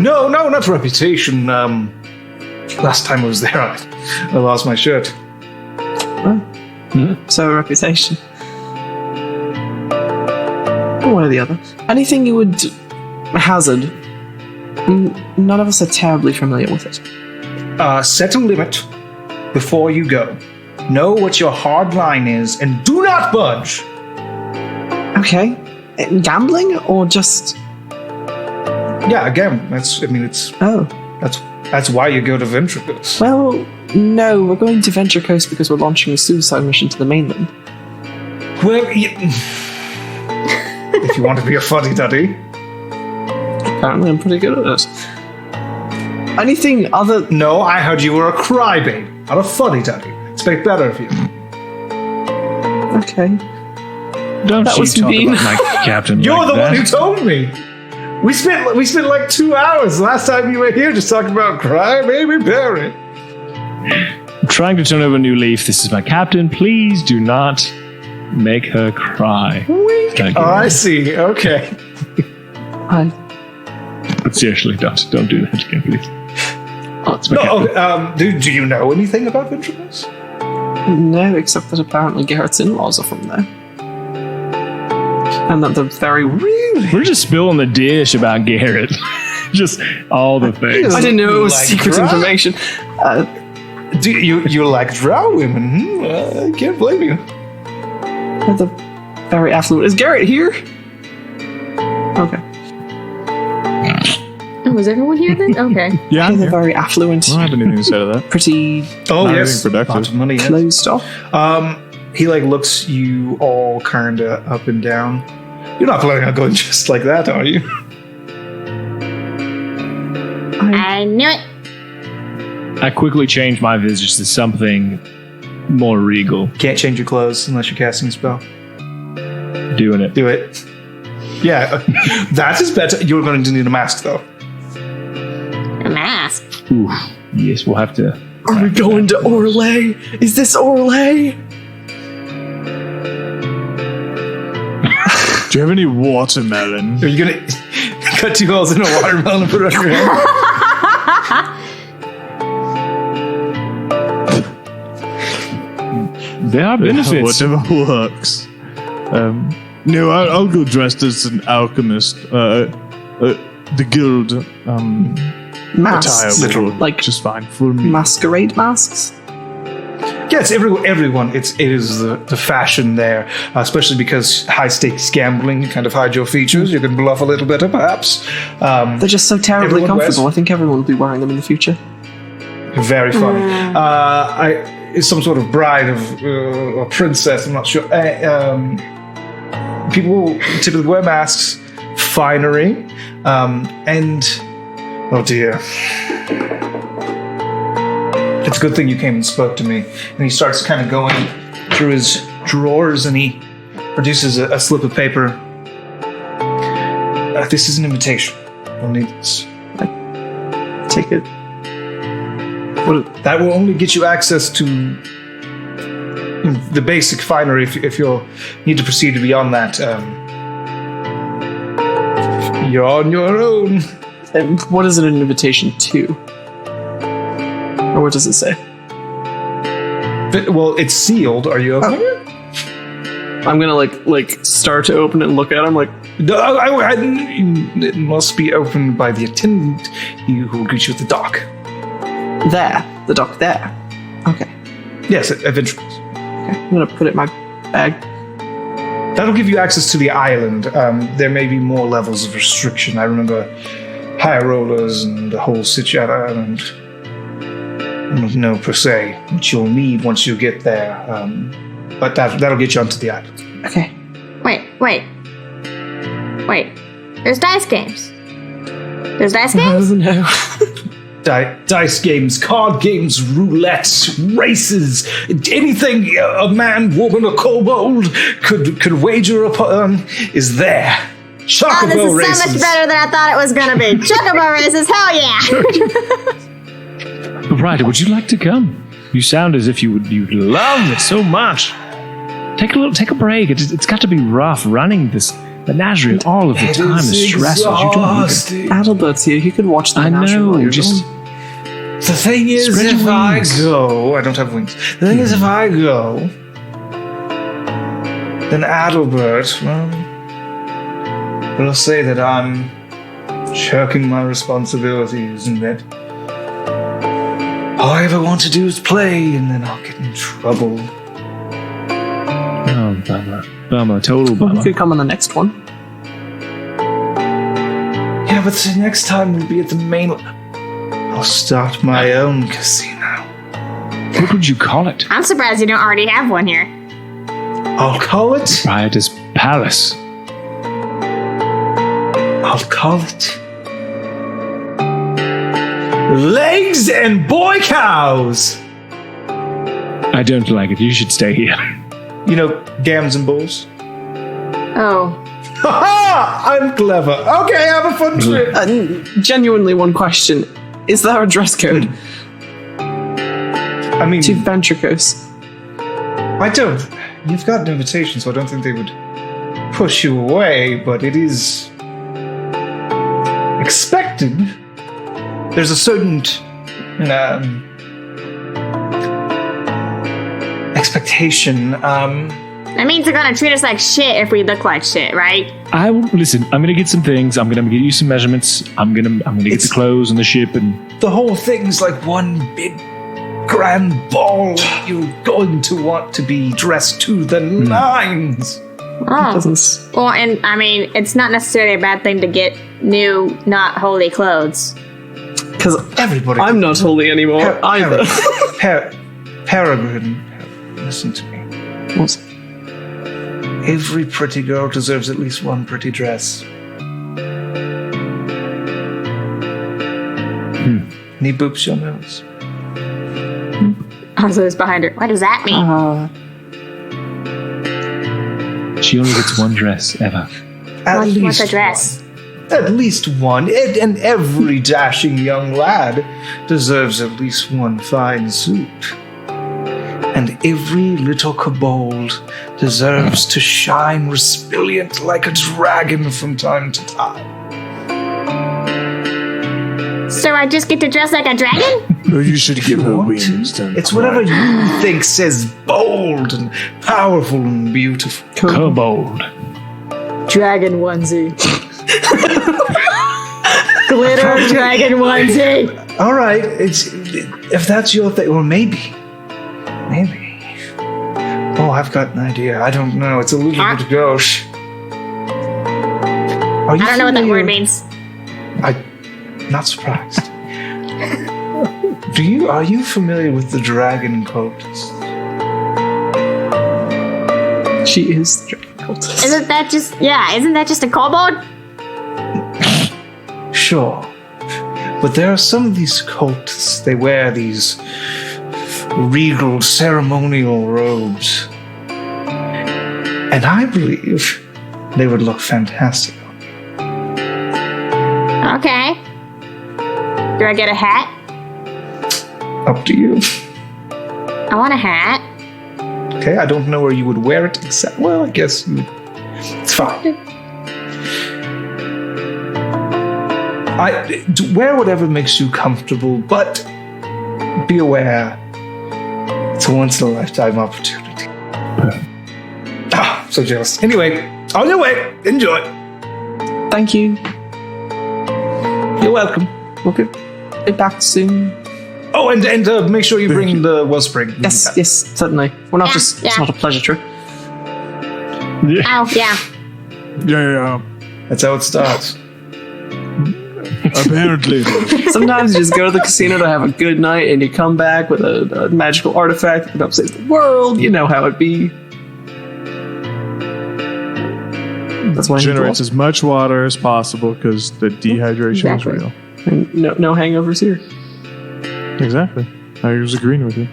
no, not reputation. Last time I was there, I lost my shirt. So a reputation. One or the other. Anything you would hazard? None of us are terribly familiar with it. Set a limit before you go. Know what your hard line is, and do not budge. Okay. Gambling or just? Yeah, again, Oh. that's why you go to Ventricus. Well, no, we're going to Venture Coast because we're launching a suicide mission to the mainland. Well, if you want to be a fuddy-duddy. Apparently, I'm pretty good at it. Anything other? No, I heard you were a crybaby, not a fuddy-duddy. Expect better of you. Okay. Don't That you was talk mean. about my captain You're like the that. one who told me. We spent like 2 hours last time you were here just talking about crybaby Barry. I'm trying to turn over a new leaf. This is my captain. Please do not make her cry. Thank you. Oh, I see. Okay. But seriously, don't do that again, please. It's my captain. Do you know anything about Ventricus? No, except that apparently Garrett's in-laws are from there. And that they're very... We're just spilling the dish about Garrett. Just all the things. I didn't know it was Like secret that? information. Do you like drow women? I can't blame you. They're very affluent. Is Garrett here? Okay. Oh, was everyone here then? Okay. Yeah, I'm They're here. very affluent. I don't have anything to say to that. Pretty Oh Not yes, anything productive. lots of money. Yes. closed off. He looks you all kind of up and down. You're not planning on going just like that, are you? I knew it. I quickly changed my visage to something more regal. Can't change your clothes unless you're casting a spell. Doing it. Do it. Yeah, that is better. You're going to need a mask though. A mask. Oof. Yes, we'll have to. Are we going to Orlais? Is this Orlais? Do you have any watermelon? Are you going to cut 2 holes in a watermelon and put it on your head? There are benefits. Whatever works. No, I'll go dressed as an alchemist. The guild Masks. attire will Like just fine for me. masquerade masks? Yes, everyone. It is the fashion there, especially because high stakes gambling kind of hide your features. You can bluff a little better, perhaps. They're just so terribly Everyone comfortable. wears- I think everyone will be wearing them in the future. Very funny. Is some sort of bride of or princess. I'm not sure. People typically wear masks, finery, and oh dear. It's a good thing you came and spoke to me. And he starts kind of going through his drawers and he produces a slip of paper. This is an invitation. You'll need this. Take it. That will only get you access to the basic finery. If you'll need to proceed beyond that, you're on your own. And what is it an invitation to? Or what does it say? Well, it's sealed. Are you opening it? I'm gonna like start to open it and look at him like, No, it must be opened by the attendant who will greet you at the dock. there, the dock there. Okay. Yes, eventually. Okay. I'm gonna put it in my bag. That'll give you access to the island. There may be more levels of restriction. I remember high rollers and the whole situation. I don't know per se what you'll need once you get there. But that'll get you onto the island. Okay. Wait. There's dice games. There's dice games? Oh no. Dice games, card games, roulettes, races, anything a man, woman, or kobold could wager upon is there. Oh, Chocobo this is races. so much better than I thought it was gonna be. Chocobo races, hell yeah! Proprietor, would you like to come? You sound as if you'd love it so much. Take a break. It's got to be rough running this menagerie all of the It time. is The stress. You don't. exhausting. Adalbert's here. You could watch the I menagerie while know. you're Just gone. The thing is, Spread your if I wings. go, I don't have wings. The thing is, if I go, then Adalbert, well, will say that I'm shirking my responsibilities and that all I ever want to do is play, and then I'll get in trouble. oh, bummer, total Well, you bummer. could come on the next one. Yeah, but the next time we'll be at the main. I'll start my own casino. What would you call it? I'm surprised you don't already have one here. I'll call it. Proprietor's Palace. I'll call it. Legs and boy cows. I don't like it. You should stay here. You know, gams and bulls. Oh. Ha! I'm clever. Okay, have a fun trip. Genuinely, one question: is there a dress code I mean, to Ventricos? I don't. You've got an invitation, so I don't think they would push you away, but it is expected. There's a certain expectation. That means they're gonna treat us like shit if we look like shit, right? I will listen. I'm gonna get some things. I'm gonna get you some measurements. I'm gonna get It's- the clothes on the ship, and The whole thing's like one big grand ball. You're going to want to be dressed to the nines. Oh. Doesn't Well, and I mean, it's not necessarily a bad thing to get new, not holy clothes. because Everybody. I'm not holy anymore either. Peregrine, listen to me. What? Every pretty girl deserves at least one pretty dress. Any boobs you'll notice. Also, it's behind her. What does that mean? she only gets one dress ever. At What's a dress? one. At least one. And every dashing young lad deserves at least one fine suit. And every little kobold deserves to shine resplendent like a dragon from time to time. So I just get to dress like a dragon? Or you should give her wings. then. It's whatever you think says bold and powerful and beautiful. Kobold. Dragon onesie. Glitter dragon onesie. All right, if that's your thing, or maybe. Oh, I've got an idea. I don't know. It's a little bit gauche. I don't know what that word means. I'm not surprised. Are you familiar with the dragon cultist? She is the dragon cultist. Isn't that just a kobold? Sure. But there are some of these cultists, they wear these regal ceremonial robes. And I believe they would look fantastic. Okay. Do I get a hat? Up to you. I want a hat. Okay, I don't know where you would wear it except, well, I guess you would. It's fine. Wear whatever makes you comfortable, but be aware it's a once-in-a-lifetime opportunity. So jealous. Anyway, on your way. Enjoy. Thank you. You're welcome. Okay. Be back soon. Oh, and make sure you bring the wellspring. Yes, certainly. Well, not just, it's not a pleasure trip. Oh, yeah. Yeah. That's how it starts. Apparently. Sometimes you just go to the casino to have a good night and you come back with a magical artifact that can help save the world. You know how it be. That's why Generates as much water as possible because the dehydration Exactly. is real. And no hangovers here. Exactly. I was agreeing with you.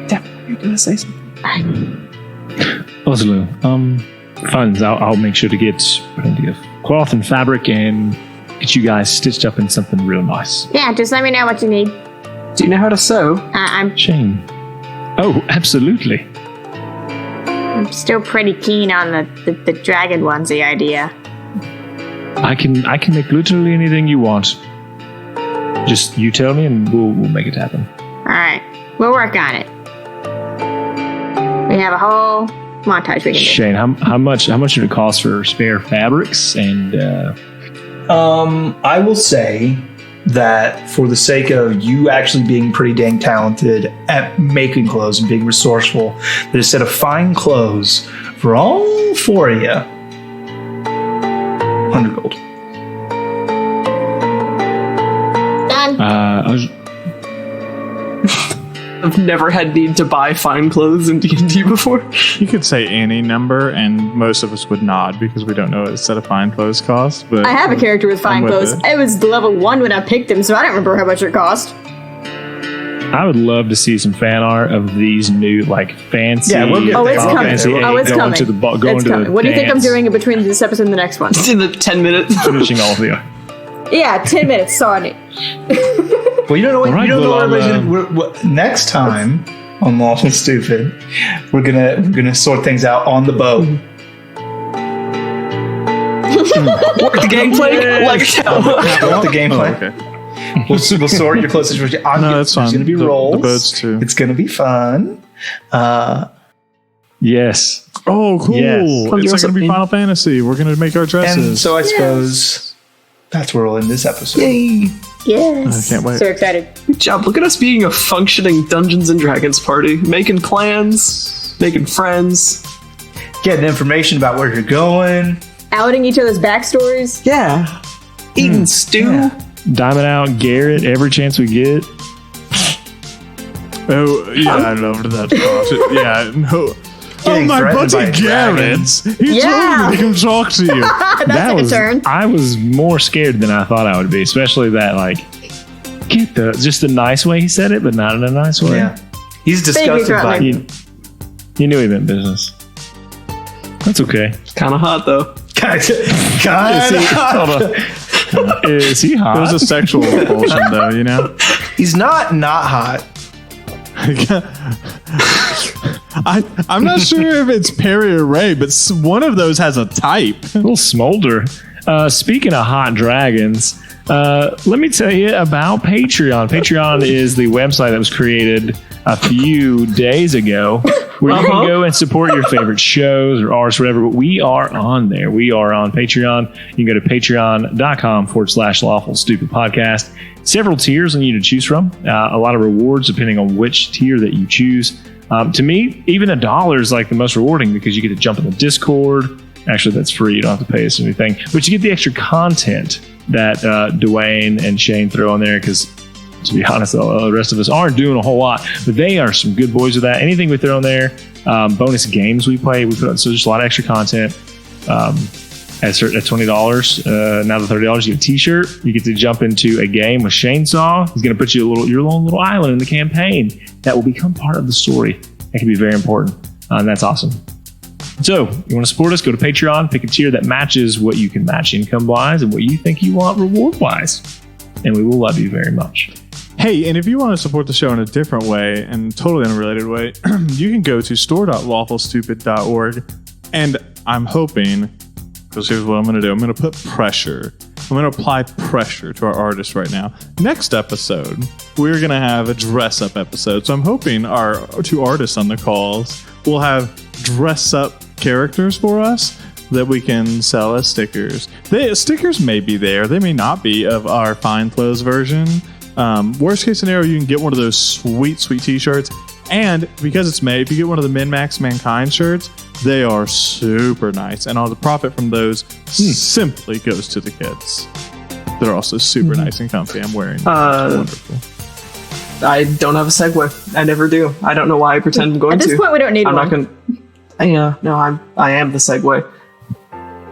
Damn, you're gonna say something. Oslo, funds. I'll make sure to get plenty of cloth and fabric and get you guys stitched up in something real nice. Yeah, just let me know what you need. Do you know how to sew? I'm Shane. Oh, absolutely. still pretty keen on the dragon onesie idea. I can make literally anything you want. Just you tell me and we'll make it happen. Alright, we'll work on it. We have a whole montage we can do. Shane, how much did it cost for spare fabrics and I will say that for the sake of you actually being pretty dang talented at making clothes and being resourceful, that a set of fine clothes for all four of you, 100 gold. Done. I've never had need to buy fine clothes in D&D before. You could say any number, and most of us would nod because we don't know what a set of fine clothes costs. But I have a character with fine with clothes. It was level 1 when I picked him, so I don't remember how much it cost. I would love to see some fan art of these new fancy. Yeah, we'll get Oh, it's there. coming. Fancy Oh, it's going coming. to the going It's to coming. the What do you think I'm dance, doing in between this episode and the next one? It's in the 10 minutes. Finishing all of the. Yeah, 10 minutes. Sorry. Well, you don't know what. All right, you don't know well, what, I'll, next time on Lawful Stupid, we're gonna sort things out on the boat. Work the gameplay like hell. What's the gameplay? Oh, okay. We'll sort your closest. No, that's fine. There's gonna be The rolls. boats too. It's gonna be fun. Yes. Oh, cool! Yes. It's like gonna be Final Fantasy. We're gonna make our dresses. And so I suppose that's where we'll end this episode. Yay. Yes. I can't wait. So excited. Good job. Look at us being a functioning Dungeons and Dragons party. Making plans, making friends. Getting information about where you're going. Outing each other's backstories. Yeah. Eating stew. yeah. Diamond out Garrett every chance we get. Oh, yeah, I loved that part. Yeah, no. Getting my threatened by buddy a dragon. Garrett. He Yeah. told me to come talk to you. That's like a turn. I was more scared than I thought I would be, especially that get just the nice way he said it, but not in a nice way. Yeah. He's disgusted by threatening. You knew he meant business. That's okay. Kind of hot though. Is he hot? It was a sexual repulsion, though, you know? He's not hot. I'm not sure if it's Perry or Ray, but one of those has a type. A little smolder. Speaking of hot dragons, let me tell you about Patreon. Patreon is the website that was created a few days ago where you can go and support your favorite shows or artists, whatever. But we are on there. We are on Patreon. You can go to patreon.com/Lawful Stupid Podcast. Several tiers on you to choose from. A lot of rewards depending on which tier that you choose. To me, even $1 is like the most rewarding because you get to jump in the Discord. Actually, that's free. You don't have to pay us anything. But you get the extra content that Dwayne and Shane throw on there because, to be honest, the rest of us aren't doing a whole lot. But they are some good boys with that. Anything we throw on there, bonus games we play, we put on. So just a lot of extra content. At $20, now the $30, you get a t-shirt. You get to jump into a game with Chainsaw. He's going to put you your own little island in the campaign that will become part of the story. That can be very important. And that's awesome. So you want to support us, go to Patreon, pick a tier that matches what you can match income-wise and what you think you want reward-wise. And we will love you very much. Hey, and if you want to support the show in a different way and totally unrelated way, you can go to store.lawfulstupid.org. And I'm hoping, because here's what I'm going to do. I'm going to put pressure. I'm going to apply pressure to our artists right now. Next episode, we're going to have a dress-up episode. So I'm hoping our two artists on the calls will have dress-up characters for us that we can sell as stickers. Stickers may be there. They may not be of our fine clothes version. Worst case scenario, you can get one of those sweet t-shirts. And because it's May, if you get one of the Min-Max Mankind shirts, they are super nice. And all the profit from those simply goes to the kids. They're also super nice and comfy. I'm wearing them. Wonderful. I don't have a segue. I never do. I don't know why I pretend I'm going to. At this point, we don't need I'm one. not going to. I am the segue.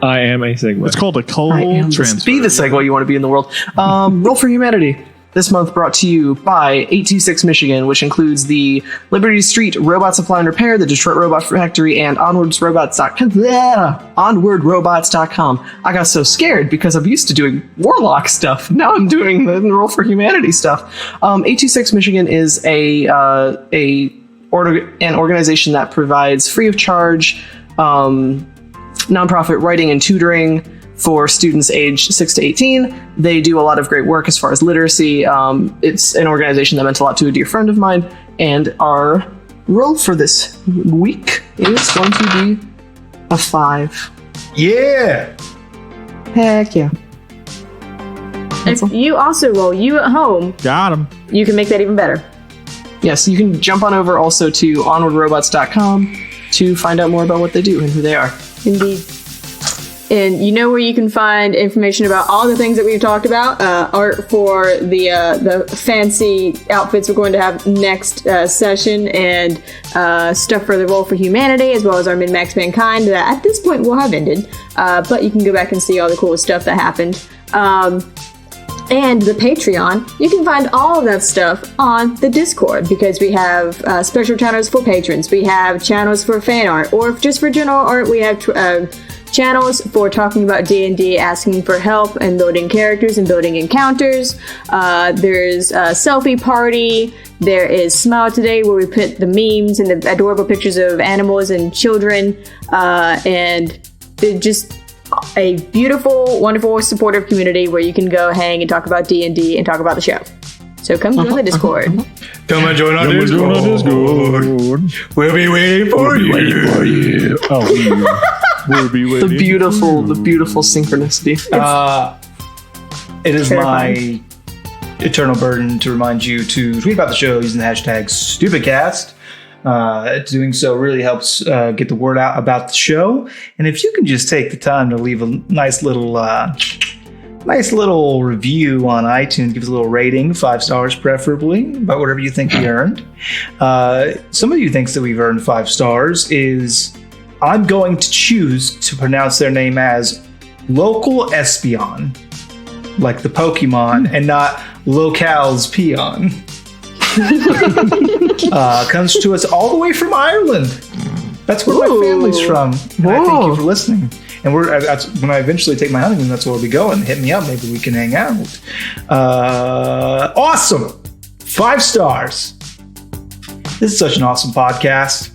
I am a segue. It's called a cold transfer. Be the segue you want to be in the world. Roll for Humanity. This month brought to you by 826 Michigan, which includes the Liberty Street Robot Supply and Repair, the Detroit Robot Factory, and onwardrobots.com. I got so scared because I'm used to doing Warlock stuff. Now I'm doing the Roll for Humanity stuff. 826 Michigan is an organization that provides free of charge nonprofit writing and tutoring for students aged 6 to 18. They do a lot of great work as far as literacy. It's an organization that meant a lot to a dear friend of mine. And our roll for this week is going to be a 5. Yeah. Heck yeah. If you also roll, you at home, Got him. you can make that even better. Yes, you can jump on over also to onwardrobots.com to find out more about what they do and who they are. Indeed. And you know where you can find information about all the things that we've talked about, art for the fancy outfits we're going to have next session, and stuff for the Roll for Humanity, as well as our Min-Max Mankind that at this point will have ended. But you can go back and see all the cool stuff that happened. And the Patreon, you can find all of that stuff on the Discord, because we have special channels for patrons. We have channels for fan art, or just for general art, we have channels for talking about D&D, asking for help and building characters and building encounters. There's a selfie party. There is Smile Today, where we put the memes and the adorable pictures of animals and children. And it just a beautiful, wonderful, supportive community where you can go hang and talk about D&D and talk about the show. So come join the Discord. Come and join our Discord. We'll be waiting for you. We'll be waiting. The beautiful synchronicity. It is my eternal burden to remind you to tweet about the show using the hashtag StupidCast. Doing so really helps get the word out about the show. And if you can just take the time to leave a nice little review on iTunes, give us a little rating, 5 stars preferably, about whatever you think we earned. Somebody who thinks that we've earned 5 stars is, I'm going to choose to pronounce their name as Local Espion, like the Pokemon, and not Locals Peon. Comes to us all the way from Ireland. That's where my family's from. And I thank you for listening. And that's when I eventually take my honeymoon, that's where we'll be going. Hit me up. Maybe we can hang out. Awesome. 5 stars. This is such an awesome podcast.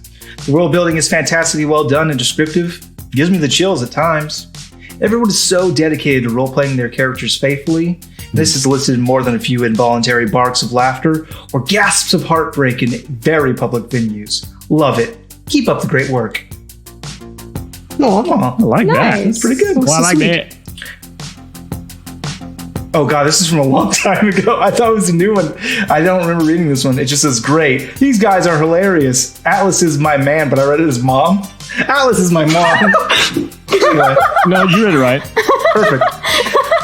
The world building is fantastically well done and descriptive. Gives me the chills at times. Everyone is so dedicated to role-playing their characters faithfully This is listed in more than a few involuntary barks of laughter or gasps of heartbreak in very public venues. Love it. Keep up the great work. Aw. I like that. Nice. That's pretty good. Well, I like that. Oh god, this is from a long time ago. I thought it was a new one. I don't remember reading this one. It just says, great. These guys are hilarious. Atlas is my man, but I read it as mom. Atlas is my mom. Anyway, No, you read it right. perfect.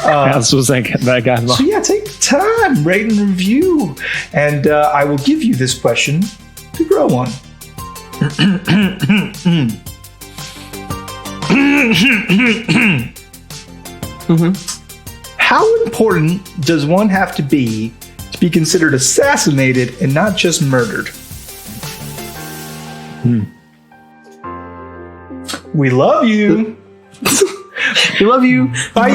That's was that guy's So mom. yeah, take time, rate and review. And I will give you this question to grow on. How important does one have to be considered assassinated and not just murdered? We love you. We love you. Bye.